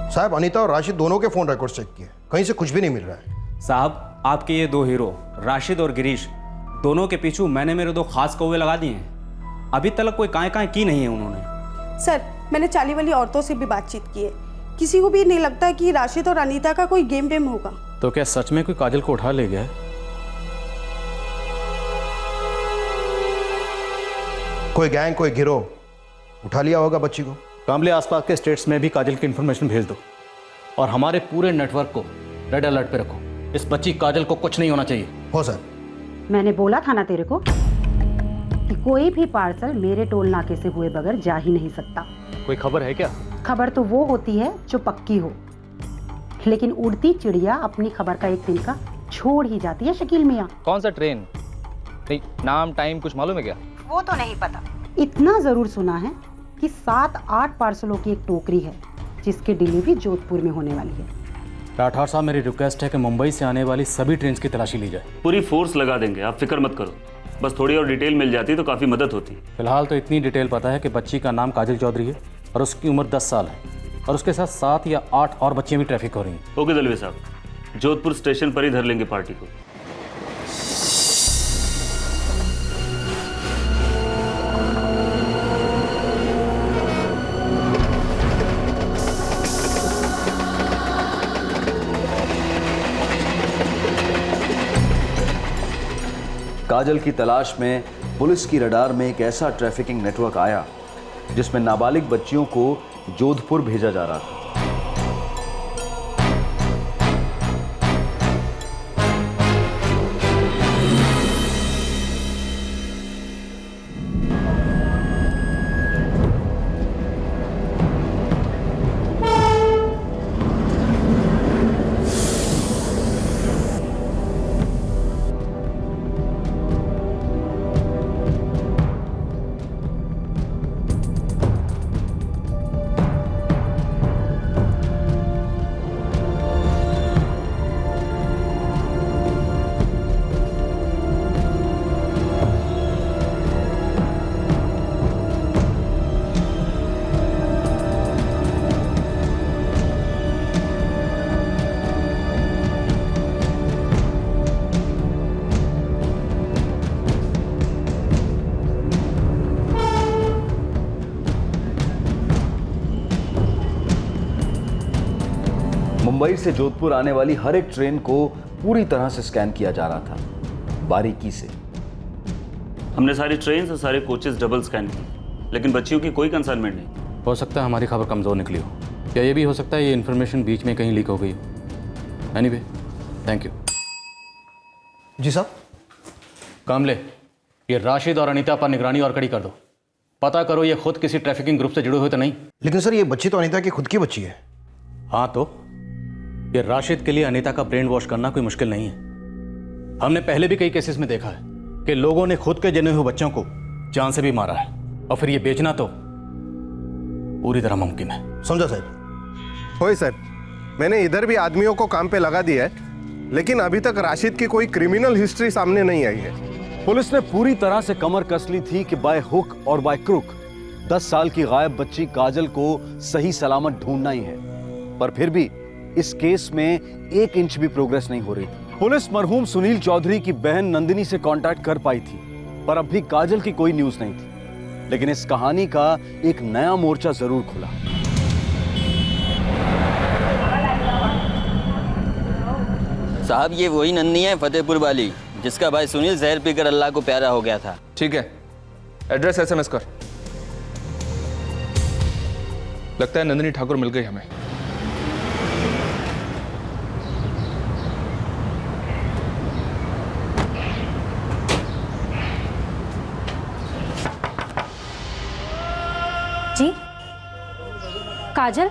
साहब अनीता और राशिद दोनों के फोन रिकॉर्ड चेक किए, कहीं से कुछ भी नहीं मिल रहा है। साहब आपके ये दो हीरो राशिद और गिरीश दोनों के पीछू मैंने मेरे दो खास कौवे लगा दिए हैं। अभी तक कोई काएं की नहीं है उन्होंने। सर मैंने चाली वाली औरतों से भी बातचीत की है, किसी को भी नहीं लगता कि राशिद और अनीता का कोई गेम वेम होगा। तो क्या सच में कोई काजल को उठा ले गया है? कोई गैंग, कोई गिरोह उठा लिया होगा बच्ची को। कामले आसपास के स्टेट्स में भी काजल की इंफॉर्मेशन भेज दो और हमारे पूरे नेटवर्क को रेड अलर्ट पे रखो। इस बच्ची काजल को कुछ नहीं होना चाहिए। हो सर। मैंने बोला था ना तेरे को कि कोई भी पार्सल मेरे टोल नाके से हुए बगैर जा ही नहीं सकता। कोई खबर है क्या? खबर तो वो होती है जो पक्की हो, लेकिन उड़ती चिड़िया अपनी खबर का एक तिनका छोड़ ही जाती है। शकील मियाँ, कौन सा ट्रेन? नहीं, नाम टाइम कुछ मालूम है क्या? वो तो नहीं पता। इतना जरूर सुना है कि 7-8 पार्सलों की एक टोकरी है जिसकी डिलीवरी जोधपुर में होने वाली है। राठौर साहब, मेरी रिक्वेस्ट है कि मुंबई से आने वाली सभी ट्रेन की तलाशी ली जाए। पूरी फोर्स लगा देंगे, आप फिक्र मत करो। बस थोड़ी और डिटेल मिल जाती तो काफ़ी मदद होती। फिलहाल तो इतनी डिटेल पता है कि बच्ची का नाम काजल चौधरी है और उसकी उम्र 10 साल है और उसके साथ 7 या 8 और बच्चियाँ भी ट्रैफिक हो रही हैं। ओके दलवे साहब, जोधपुर स्टेशन पर ही धर लेंगे पार्टी को। काजल की तलाश में पुलिस की रडार में एक ऐसा ट्रैफिकिंग नेटवर्क आया जिसमें नाबालिग बच्चियों को जोधपुर भेजा जा रहा था। मुंबई से जोधपुर आने वाली हर एक ट्रेन को पूरी तरह से स्कैन किया जा रहा था, बारीकी से। हमने सारी ट्रेन और सारे कोचेस डबल स्कैन किए, लेकिन बच्चियों की कोई कंसाइनमेंट नहीं। हो सकता है हमारी खबर कमज़ोर निकली हो, या ये भी हो सकता है ये इन्फॉर्मेशन बीच में कहीं लीक हो गई हो। Anyway, thank you. जी साहब। कामले, ये राशिद और अनीता पर निगरानी और कड़ी कर दो। पता करो ये खुद किसी ट्रैफिकिंग ग्रुप से जुड़े हुए तो नहीं। लेकिन सर ये बच्ची तो अनीता की खुद की बच्ची है। हाँ तो ये राशिद के लिए अनीता का ब्रेन वॉश करना कोई मुश्किल नहीं है। हमने पहले भी कई केसेस में देखा है कि लोगों ने खुद के जने हुए बच्चों को जान से भी मारा है, और फिर ये बेचना तो पूरी तरह मुमकिन है। समझा साहब। होय सर, मैंने इधर भी आदमियों को काम पे लगा दिया है, लेकिन अभी तक राशिद की कोई क्रिमिनल हिस्ट्री सामने नहीं आई है। पुलिस ने पूरी तरह से कमर कस ली थी कि बाय हुक और बाय क्रुक 10 साल की गायब बच्ची काजल को सही सलामत ढूंढना ही है, पर फिर भी इस केस में 1 इंच भी प्रोग्रेस नहीं हो रही थी। पुलिस मरहूम सुनील चौधरी की बहन नंदिनी से कांटेक्ट कर पाई थी, पर अब भी काजल की कोई न्यूज नहीं थी। लेकिन इस कहानी का एक नया मोर्चा जरूर खुला। साहब ये वही नंदी है फतेहपुर वाली जिसका भाई सुनील जहर पीकर अल्लाह को प्यारा हो गया था। ठीक है, एड्रेस SMS कर। लगता है नंदिनी ठाकुर मिल गई हमें। जी काजल,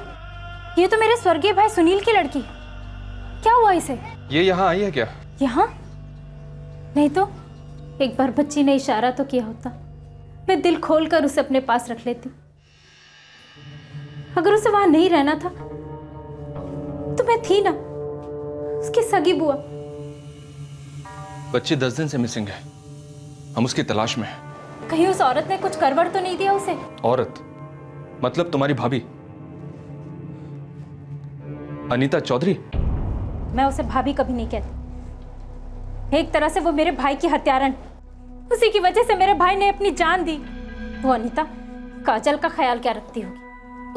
ये तो मेरे स्वर्गीय भाई सुनील की लड़की। क्या हुआ इसे? ये यहाँ आई है क्या? यहाँ नहीं तो एक बार बच्ची ने इशारा तो किया होता, मैं दिल खोलकर उसे अपने पास रख लेती। अगर उसे वहां नहीं रहना था तो मैं थी ना उसकी सगी बुआ। बच्ची 10 दिन से मिसिंग है, हम उसकी तलाश में हैं। कहीं उस औरत ने कुछ करवट तो नहीं दिया उसे? औरत मतलब तुम्हारी भाभी अनीता चौधरी? मैं उसे भाभी कभी नहीं कहती। एक तरह से वो मेरे भाई की हत्यारन, उसी की वजह से मेरे भाई ने अपनी जान दी। वो अनीता काजल का ख्याल क्या रखती होगी?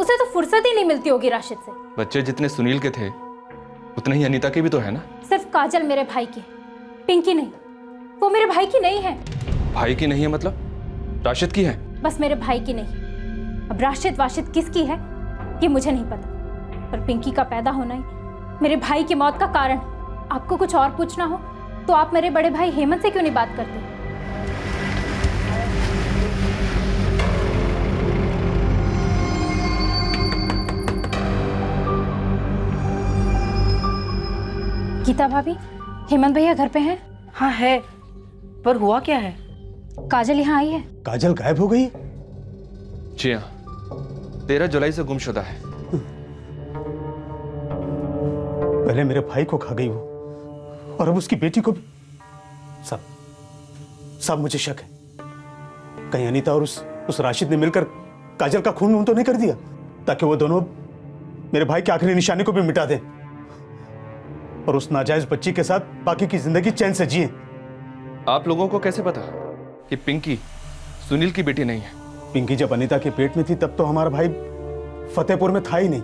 उसे तो फुर्सत ही नहीं मिलती होगी राशिद से। बच्चे जितने सुनील के थे उतने ही अनीता के भी तो है ना। सिर्फ काजल मेरे भाई की, पिंकी नहीं। वो मेरे भाई की नहीं है। भाई की नहीं है मतलब? राशिद की है? बस मेरे भाई की नहीं। अब राशिद वाशिद किसकी है ये मुझे नहीं पता, पर पिंकी का पैदा होना ही मेरे भाई की मौत का कारण। आपको कुछ और पूछना हो तो आप मेरे बड़े भाई हेमंत से क्यों नहीं बात करते? गीता भाभी, हेमंत भैया घर पे हैं? हाँ है, पर हुआ क्या है? काजल यहाँ आई है। काजल गायब हो गई? जी हाँ, 13 जुलाई से गुमशुदा है। पहले मेरे भाई को खा गई वो, और अब उसकी बेटी को भी। सब मुझे शक है, कहीं अनीता और उस राशिद ने मिलकर काजल का खून तो नहीं कर दिया, ताकि वो दोनों मेरे भाई के आखिरी निशाने को भी मिटा दें और उस नाजायज बच्ची के साथ बाकी की जिंदगी चैन से जिए। आप लोगों को कैसे पता कि पिंकी सुनील की बेटी नहीं है? पिंकी जब अनीता के पेट में थी तब तो हमारा भाई फतेहपुर में था ही नहीं।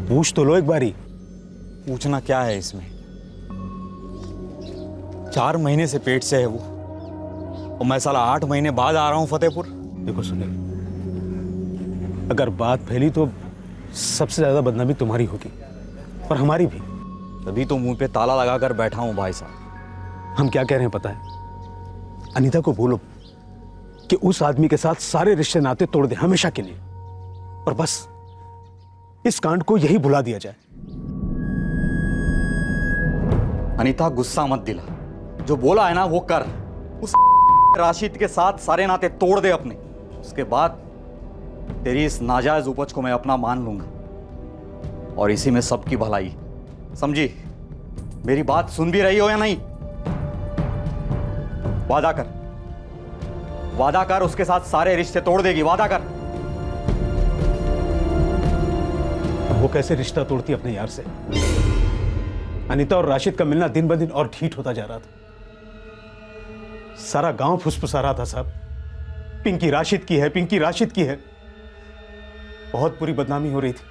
पूछ तो लो एक बारी। पूछना क्या है इसमें? 4 महीने से पेट से है वो, और मैं साला 8 महीने बाद आ रहा हूं फतेहपुर। देखो सुनील, अगर बात फैली तो सबसे ज्यादा बदनामी तुम्हारी होगी और हमारी भी। तभी तो मुंह पे ताला लगाकर बैठा हूं भाई साहब। हम क्या कह रहे हैं पता है? अनीता को बोलो कि उस आदमी के साथ सारे रिश्ते नाते तोड़ दे हमेशा के लिए, और बस इस कांड को यही भुला दिया जाए। अनीता गुस्सा मत दिला, जो बोला है ना वो कर। उस राशिद के साथ सारे नाते तोड़ दे अपने, उसके बाद तेरी इस नाजायज उपज को मैं अपना मान लूंगा, और इसी में सबकी भलाई। समझी? मेरी बात सुन भी रही हो या नहीं? वादा कर, वादा कर, उसके साथ सारे रिश्ते तोड़ देगी, वादा कर। वो कैसे रिश्ता तोड़ती अपने यार से? अनीता और राशिद का मिलना दिन ब दिन और ठीक होता जा रहा था। सारा गांव फुसफुसा रहा था साहब, पिंकी राशिद की है, पिंकी राशिद की है। बहुत बुरी बदनामी हो रही थी।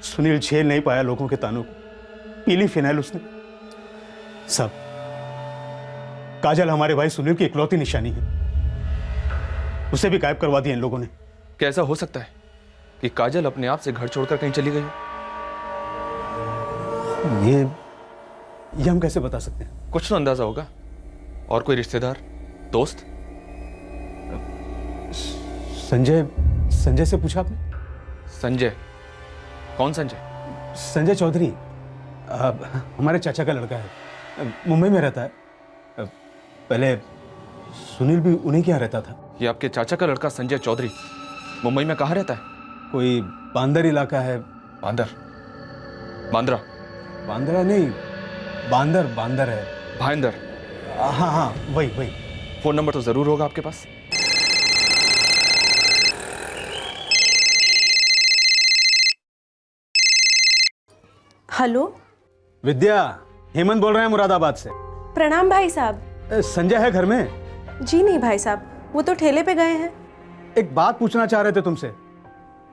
सुनील झेल नहीं पाया लोगों के तानों को, पीली फिनाइल उसने। सब काजल हमारे भाई सुनील की इकलौती निशानी है, उसे भी गायब करवा दिया इन लोगों ने। कैसा हो सकता है कि काजल अपने आप से घर छोड़कर कहीं चली गई हो? ये हम कैसे बता सकते हैं? कुछ तो अंदाजा होगा। और कोई रिश्तेदार, दोस्त? संजय से पूछा आपने? संजय? कौन संजय? संजय चौधरी, हमारे चाचा का लड़का है, मुंबई में रहता है। पहले सुनील भी उन्हीं के यहाँ रहता था। ये आपके चाचा का लड़का संजय चौधरी मुंबई में कहाँ रहता है? कोई बांदर इलाका है। बांदर? बांद्रा? बांद्रा नहीं, बांदर है। भाईंदर? हाँ, वही। फोन नंबर तो जरूर होगा आपके पास। हेलो, विद्या, हेमंत बोल रहे हैं मुरादाबाद से। प्रणाम भाई साहब। संजय है घर में? जी नहीं भाई साहब, वो तो ठेले पे गए हैं। एक बात पूछना चाह रहे थे तुमसे।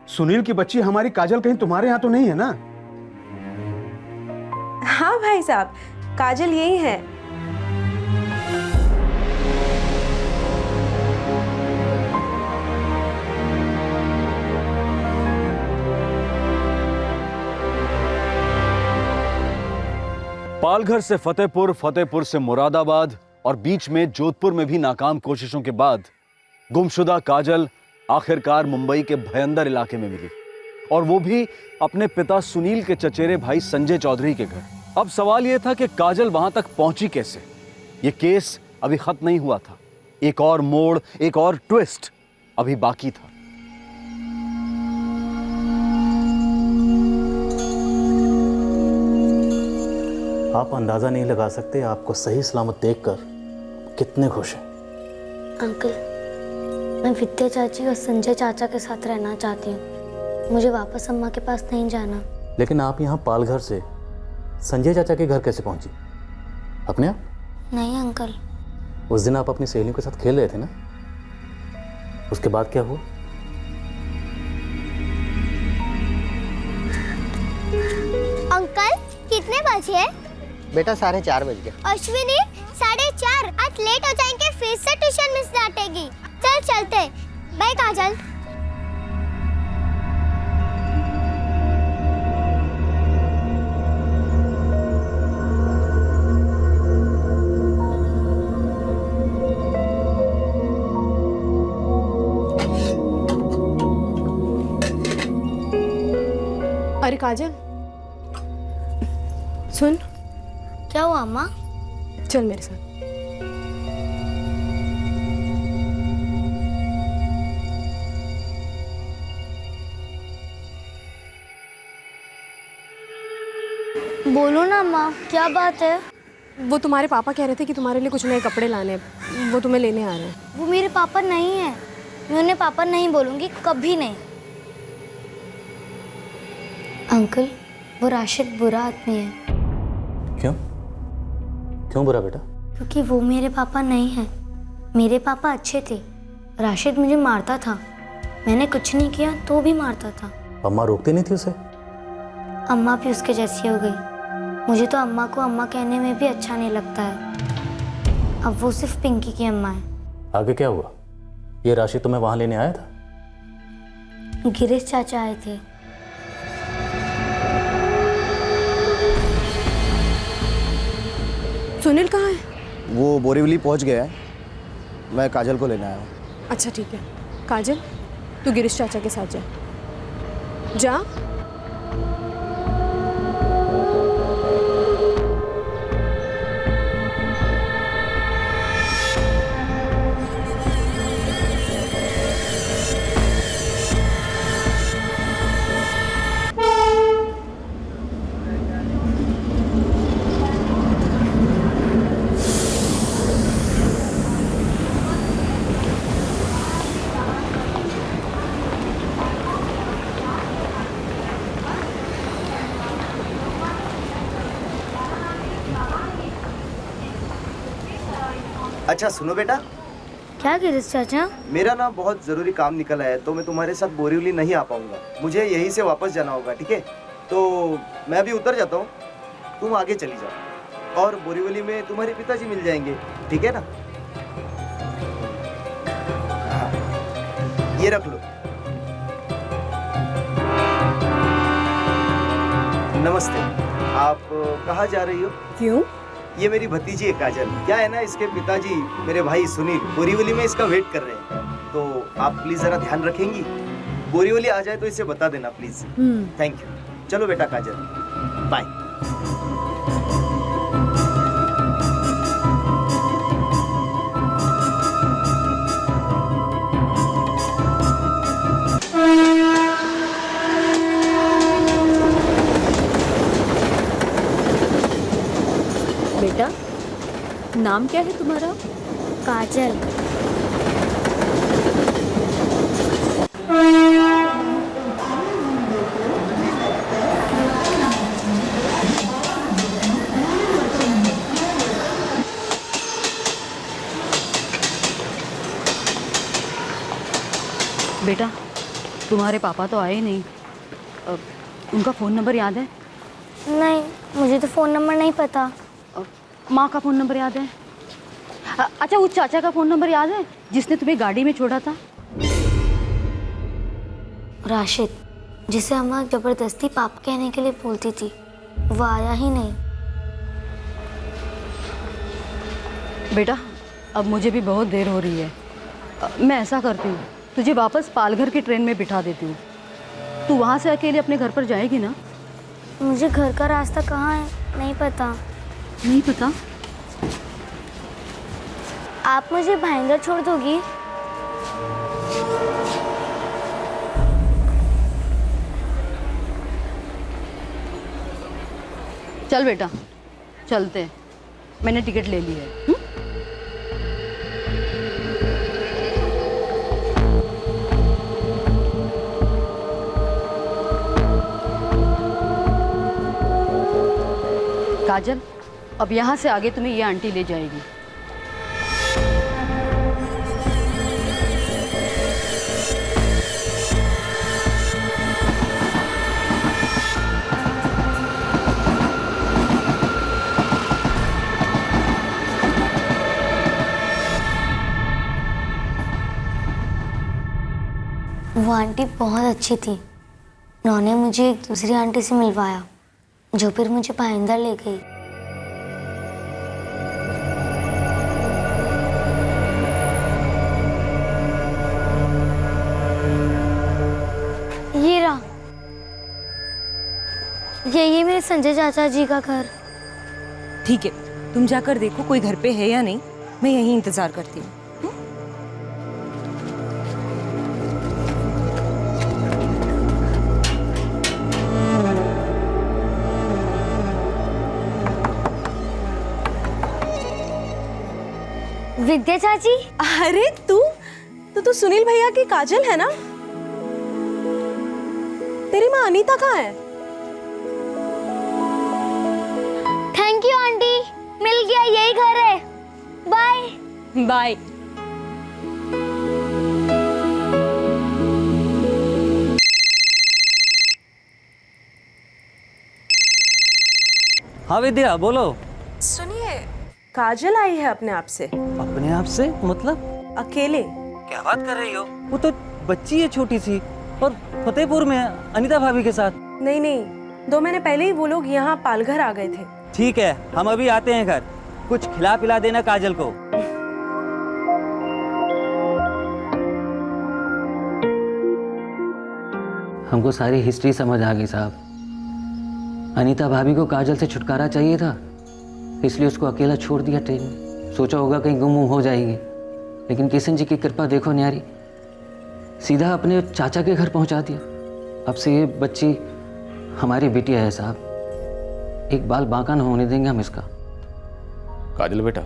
सुनील की बच्ची हमारी काजल कहीं तुम्हारे यहाँ तो नहीं है ना? हाँ भाई साहब, काजल यही है। पालघर से फतेहपुर, फतेहपुर से मुरादाबाद और बीच में जोधपुर में भी नाकाम कोशिशों के बाद गुमशुदा काजल आखिरकार मुंबई के भयंदर इलाके में मिली, और वो भी अपने पिता सुनील के चचेरे भाई संजय चौधरी के घर। अब सवाल यह था कि काजल वहां तक पहुंची कैसे। ये केस अभी खत्म नहीं हुआ था, एक और मोड़, एक और ट्विस्ट अभी बाकी था। आप अंदाज़ा नहीं लगा सकते आपको सही सलामत देखकर कितने खुश हैं। अंकल, मैं विद्या चाची और संजय चाचा के साथ रहना चाहती हूँ। मुझे वापस अम्मा के पास नहीं जाना। लेकिन आप यहाँ पालघर से संजय चाचा के घर कैसे पहुंची? अपने आप? नहीं अंकल। उस दिन आप अपनी सहेलियों के साथ खेल रहे थे ना, उसके बाद क्या हुआ? अंकल कितने बजे? बेटा 4:30 बज गए। अश्विनी 4:30, आज लेट हो जाएंगे, फिर से ट्यूशन मिस डांटेगी। चल चलते। बाय काजल। अरे काजल सुन। क्या हुआ अम्मा? चल मेरे साथ। बोलो ना अम्मा, क्या बात है? वो तुम्हारे पापा कह रहे थे कि तुम्हारे लिए कुछ नए कपड़े लाने, वो तुम्हें लेने आ रहे हैं। वो मेरे पापा नहीं है। मैं उन्हें पापा नहीं बोलूंगी, कभी नहीं। अंकल, वो राशिद बुरा आदमी है। क्यों? क्यों बुरा बेटा? क्योंकि वो मेरे पापा नहीं हैं। मेरे पापा अच्छे थे। राशिद मुझे मारता था, मैंने कुछ नहीं किया तो भी मारता था। अम्मा रोकती नहीं थी उसे? अम्मा भी उसके जैसी हो गई। मुझे तो अम्मा को अम्मा कहने में भी अच्छा नहीं लगता है। अब वो सिर्फ पिंकी की अम्मा है। आगे क्या हुआ? ये राशि तुम्हें वहां लेने आया था? गिरीश चाचा आए थे। सुनील कहाँ है? वो बोरीवली पहुंच गया है, मैं काजल को लेने आया हूँ। अच्छा ठीक है। काजल तू गिरीश चाचा के साथ जा। जा। अच्छा सुनो बेटा। क्या गिरीश चाचा? मेरा ना बहुत ज़रूरी काम निकला है, तो मैं तुम्हारे साथ बोरीवली नहीं आ पाऊंगा। मुझे यहीं से वापस जाना होगा, ठीक है? तो मैं अभी उतर जाता हूँ, तुम आगे चली जाओ, और बोरीवली में तुम्हारे पिताजी मिल जाएंगे, ठीक है ना? हाँ, ये रख लो। नमस्ते। आप कहाँ जा रही हो? क्यों? ये मेरी भतीजी है काजल। क्या है ना, इसके पिताजी मेरे भाई सुनील बोरीवली में इसका वेट कर रहे हैं, तो आप प्लीज जरा ध्यान रखेंगी। बोरीवली आ जाए तो इसे बता देना प्लीज। Thank you. चलो बेटा काजल, बाय। बेटा, नाम क्या है तुम्हारा? काजल। बेटा, तुम्हारे पापा तो आए नहीं। उनका फ़ोन नंबर याद है? नहीं, मुझे तो फ़ोन नंबर नहीं पता। माँ का फ़ोन नंबर याद है? अच्छा, उस चाचा का फ़ोन नंबर याद है जिसने तुम्हें गाड़ी में छोड़ा था? राशिद, जिसे अम्मा जबरदस्ती पापा कहने के लिए बोलती थी, वो आया ही नहीं। बेटा, अब मुझे भी बहुत देर हो रही है। मैं ऐसा करती हूँ, तुझे वापस पालघर की ट्रेन में बिठा देती हूँ। तू वहाँ से अकेले अपने घर पर जाएगी ना? मुझे घर का रास्ता कहाँ है नहीं पता। नहीं पता? आप मुझे भाईंदर छोड़ दोगी? चल बेटा, चलते हैं। मैंने टिकट ले ली है। काजल, अब यहाँ से आगे तुम्हें ये आंटी ले जाएगी। वो आंटी बहुत अच्छी थी। उन्होंने मुझे एक दूसरी आंटी से मिलवाया, जो फिर मुझे भाईंदर ले गई। ये रहा, ये मेरे संजय चाचा जी का घर। ठीक है, तुम जाकर देखो कोई घर पे है या नहीं। मैं यहीं इंतजार करती हूँ। विद्या चाची। अरे तू सुनील भैया की काजल है ना? तेरी माँ अनीता कहाँ है? थैंक यू आंटी, मिल गया, यही घर है। Bye bye. हाँ विद्या, बोलो। सुनिए, काजल आई है अपने आप से। अपने आप से मतलब? अकेले। क्या बात कर रही हो? वो तो बच्ची है छोटी सी, और फतेहपुर में अनीता भाभी के साथ। नहीं, 2 महीने पहले ही वो लोग यहाँ पालघर आ गए थे। ठीक है, हम अभी आते हैं घर। कुछ खिला पिला देना काजल को। हमको सारी हिस्ट्री समझ आ गई साहब। अनीता भाभी को काजल से छुटकारा चाहिए था, इसलिए उसको अकेला छोड़ दिया ट्रेन में। सोचा होगा कहीं गुम हो जाएगी, लेकिन किशन जी की कृपा देखो न्यारी, सीधा अपने चाचा के घर पहुंचा दिया। अब से ये बच्ची हमारी बिटिया है साहब, एक बाल बांका न होने देंगे हम इसका। काजल बेटा,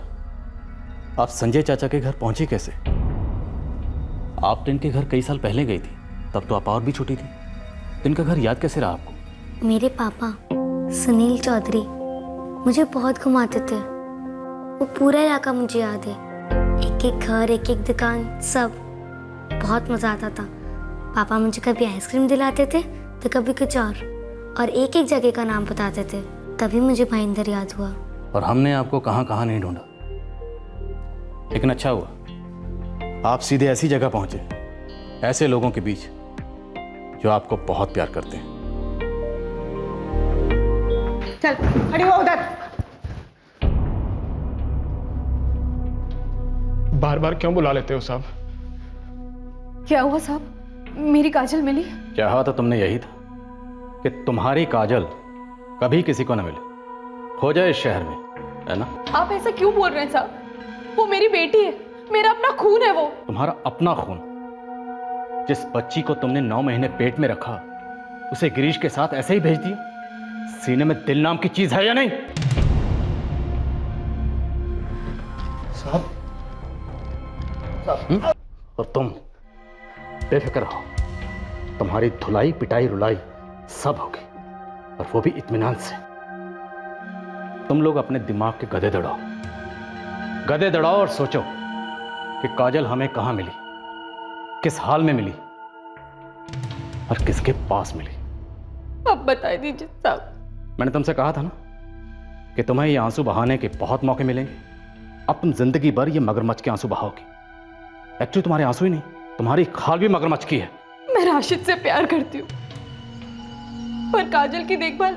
आप संजय चाचा के घर पहुंची कैसे? आप तो इनके घर कई साल पहले गई थी, तब तो आप और भी छोटी थी। तो इनका घर याद कैसे रहा आपको? मेरे पापा सुनील चौधरी मुझे बहुत घुमाते थे। वो पूरा इलाका मुझे याद है, एक एक घर, एक एक दुकान, सब। बहुत मज़ा आता था। पापा मुझे कभी आइसक्रीम दिलाते थे तो कभी कुछ और एक एक जगह का नाम बताते थे। तभी मुझे भाईंदर याद हुआ। और हमने आपको कहाँ कहाँ नहीं ढूंढा, लेकिन अच्छा हुआ आप सीधे ऐसी जगह पहुंचे, ऐसे लोगों के बीच जो आपको बहुत प्यार करते हैं। चल खड़ी हो उधर। बार बार क्यों बुला लेते हो साहब? क्या हुआ साहब? मेरी काजल मिली? चाहा तो तुमने यही था कि तुम्हारी काजल कभी किसी को न मिले, हो जाए इस शहर में, है ना? आप ऐसा क्यों बोल रहे हैं साहब? वो मेरी बेटी है, मेरा अपना खून है। वो तुम्हारा अपना खून? जिस बच्ची को तुमने 9 महीने पेट में रखा, उसे गिरीश के साथ ऐसे ही भेज दिया? सीने में दिल नाम की चीज है या नहीं? साहब। और तुम बेफिक्र रहो, तुम्हारी धुलाई पिटाई रुलाई सब होगी, और वो भी इत्मीनान से। तुम लोग अपने दिमाग के गधे दौड़ाओ और सोचो कि काजल हमें कहां मिली, किस हाल में मिली और किसके पास मिली। अब बता दीजिए साहब। मैंने तुमसे कहा था ना कि तुम्हें ये आंसू बहाने के बहुत मौके मिलेंगे। अब तुम जिंदगी भर ये मगरमच्छ के आंसू बहाओगे। एक्चुअली तुम्हारे आंसू ही नहीं, तुम्हारी खाल भी मगरमच्छ की है। मैं राशिद से प्यार करती हूँ, पर काजल की देखभाल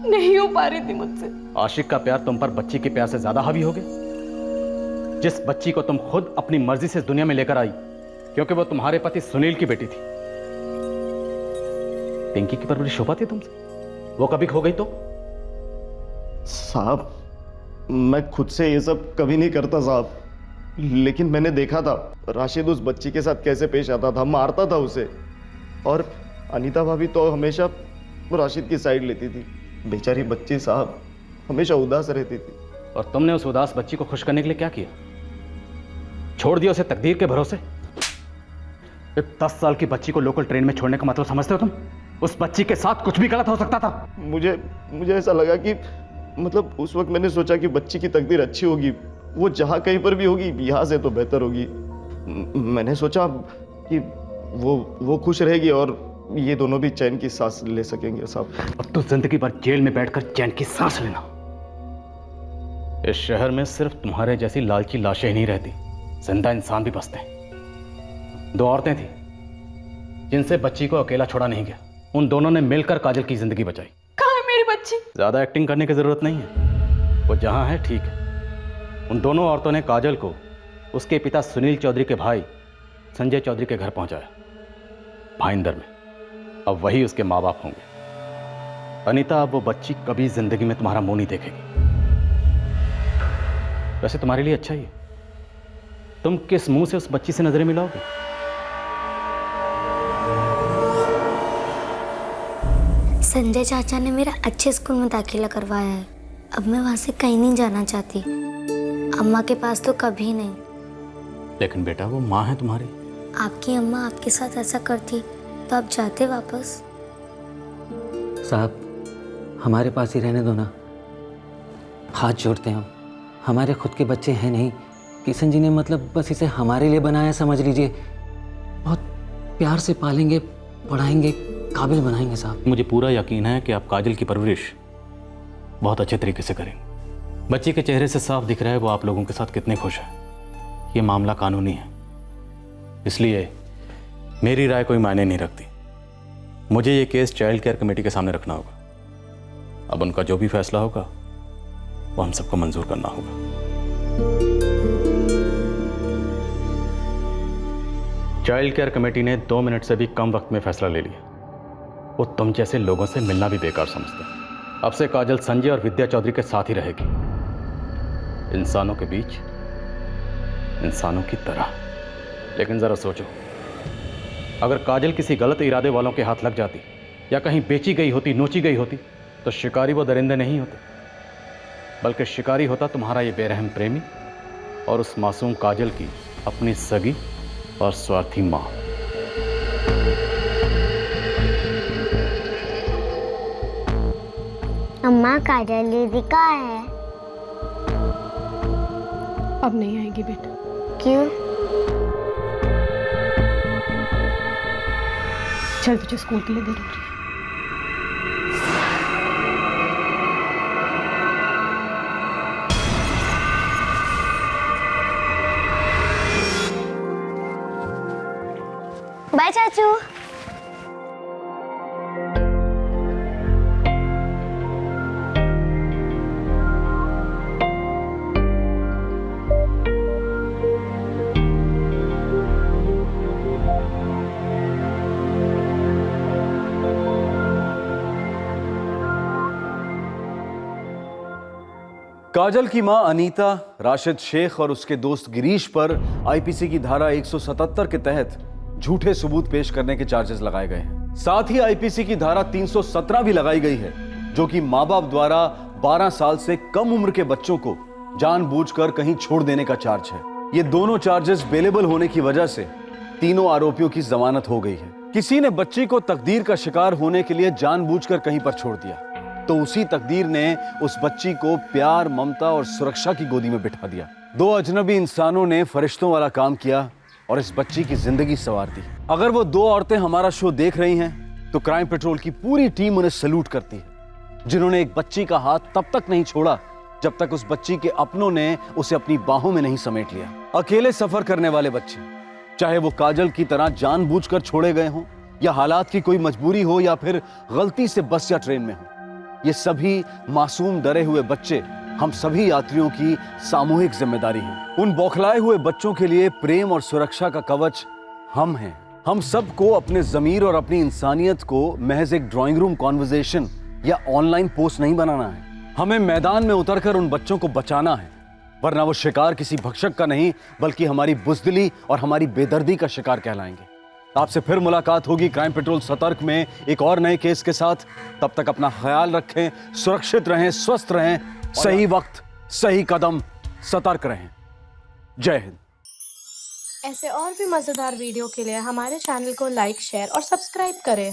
नहीं हो पा रही थी मुझसे। आशिक का प्यार तुम पर बच्ची के प्यार से ज्यादा हावी हो गया। जिस बच्ची को तुम खुद अपनी मर्जी से दुनिया में लेकर आई क्योंकि वो तुम्हारे पति सुनील की बेटी थी। पिंकी की परवरिश हो पाती है तुमसे? वो कभी खो गई तो? साहब, मैं खुद से ये सब कभी नहीं करता साहब, लेकिन मैंने देखा था राशिद उस बच्ची के साथ कैसे पेश आता था, मारता था उसे। और अनीता भाभी तो हमेशा राशिद की साइड लेती थी। बेचारी बच्ची साहब हमेशा उदास रहती थी। और तुमने उस उदास बच्ची को खुश करने के लिए क्या किया? छोड़ दिया उसे तकदीर के भरोसे? 10 साल की बच्ची को लोकल ट्रेन में छोड़ने का मतलब समझते हो तुम? उस बच्ची के साथ कुछ भी गलत हो सकता था। मुझे ऐसा लगा कि मतलब उस वक्त मैंने सोचा कि बच्ची की तकदीर अच्छी होगी, वो जहाँ कहीं पर भी होगी यहाँ से तो बेहतर होगी। मैंने सोचा कि वो खुश रहेगी और ये दोनों भी चैन की सांस ले सकेंगे साहब। अब तो जिंदगी भर जेल में बैठकर चैन की सांस लेना। इस शहर में सिर्फ तुम्हारे जैसी लालची लाशें ही नहीं रहती, जिंदा इंसान भी बसते हैं। 2 औरतें थी जिनसे बच्ची को अकेला छोड़ा नहीं गया। उन दोनों ने मिलकर काजल की जिंदगी बचाई। कहाँ है मेरी बच्ची? ज्यादा एक्टिंग करने की जरूरत नहीं है, वो जहां है ठीक है। उन दोनों औरतों ने काजल को उसके पिता सुनील चौधरी के भाई संजय चौधरी के घर पहुंचाया, भाईंदर में। अब वही उसके माँ बाप होंगे। अनीता, अब वो बच्ची कभी जिंदगी में तुम्हारा मुंह नहीं देखेगी। वैसे तुम्हारे लिए अच्छा ही है। तुम किस मुंह से उस बच्ची से नजरें मिलाओगे? संजय चाचा ने मेरा अच्छे स्कूल में दाखिला करवाया है। अब मैं वहां से कहीं नहीं जाना चाहती। अम्मा के पास तो कभी नहीं। लेकिन बेटा, वो माँ है तुम्हारी। आपकी अम्मा आपके साथ ऐसा करती तो आप जाते वापस? साहब, हमारे पास ही रहने दो ना, हाथ जोड़ते हैं। हमारे खुद के बच्चे हैं नहीं। किशन जी ने मतलब बस इसे हमारे लिए बनाया समझ लीजिए। बहुत प्यार से पालेंगे, पढ़ाएंगे, काबिल बनाएंगे साहब। मुझे पूरा यकीन है कि आप काजल की परवरिश बहुत अच्छे तरीके से करेंगे। बच्ची के चेहरे से साफ दिख रहा है वो आप लोगों के साथ कितने खुश हैं। ये मामला कानूनी है, इसलिए मेरी राय कोई मायने नहीं रखती। मुझे ये केस चाइल्ड केयर कमेटी के सामने रखना होगा। अब उनका जो भी फैसला होगा वो हम सबको मंजूर करना होगा। चाइल्ड केयर कमेटी ने 2 मिनट से भी कम वक्त में फैसला ले लिया। वो तुम जैसे लोगों से मिलना भी बेकार समझते हैं। अब से काजल संजय और विद्या चौधरी के साथ ही रहेगी, इंसानों के बीच, इंसानों की तरह। लेकिन जरा सोचो, अगर काजल किसी गलत इरादे वालों के हाथ लग जाती या कहीं बेची गई होती, नोची गई होती, तो शिकारी वो दरिंदे नहीं होते, बल्कि शिकारी होता तुम्हारा ये बेरहम प्रेमी और उस मासूम काजल की अपनी सगी और स्वार्थी माँ। अम्मा, काजल दीदी कहाँ है? अब नहीं आएगी बेटा। क्यों? चल, तुझे स्कूल के लिए देर हो रही है। बाय चाचू। काजल की मां अनीता राशिद शेख और उसके दोस्त गिरीश पर आईपीसी की धारा 177 के तहत झूठे सबूत पेश करने के चार्जेस लगाए गए हैं। साथ ही आईपीसी की धारा 317 भी लगाई गई है, जो कि मां बाप द्वारा 12 साल से कम उम्र के बच्चों को जानबूझकर कहीं छोड़ देने का चार्ज है। ये दोनों चार्जेस बेलेबल होने की वजह से तीनों आरोपियों की जमानत हो गई है। किसी ने बच्ची को तकदीर का शिकार होने के लिए जानबूझकर कहीं पर छोड़ दिया, तो उसी तकदीर ने उस बच्ची को प्यार, ममता और सुरक्षा की गोदी में बिठा दिया। 2 अजनबी इंसानों ने फरिश्तों वाला काम किया और इस बच्ची की जिंदगी संवार दी। अगर वो 2 औरतें हमारा शो देख रही हैं, तो क्राइम पेट्रोल की पूरी टीम उन्हें सैल्यूट करती है, जिन्होंने एक बच्ची का हाथ तब तक नहीं छोड़ा जब तक उस बच्ची के अपनों ने उसे अपनी बाहों में नहीं समेट लिया। अकेले सफर करने वाले बच्चे, चाहे वो काजल की तरह जानबूझकर छोड़े गए हों या हालात की कोई मजबूरी हो या फिर गलती से बस या ट्रेन में हो, ये सभी मासूम डरे हुए बच्चे हम सभी यात्रियों की सामूहिक जिम्मेदारी है। उन बौखलाए हुए बच्चों के लिए प्रेम और सुरक्षा का कवच हम हैं। हम सबको अपने ज़मीर और अपनी इंसानियत को महज एक ड्राइंग रूम कॉन्वर्सेशन या ऑनलाइन पोस्ट नहीं बनाना है। हमें मैदान में उतरकर उन बच्चों को बचाना है, वरना वो शिकार किसी भक्षक का नहीं बल्कि हमारी बुज़दिली और हमारी बेदर्दी का शिकार कहलाएंगे। आपसे फिर मुलाकात होगी क्राइम पेट्रोल सतर्क में एक और नए केस के साथ। तब तक अपना ख्याल रखें, सुरक्षित रहें, स्वस्थ रहें, सही वक्त सही कदम, सतर्क रहें। जय हिंद। ऐसे और भी मज़ेदार वीडियो के लिए हमारे चैनल को लाइक, शेयर और सब्सक्राइब करें।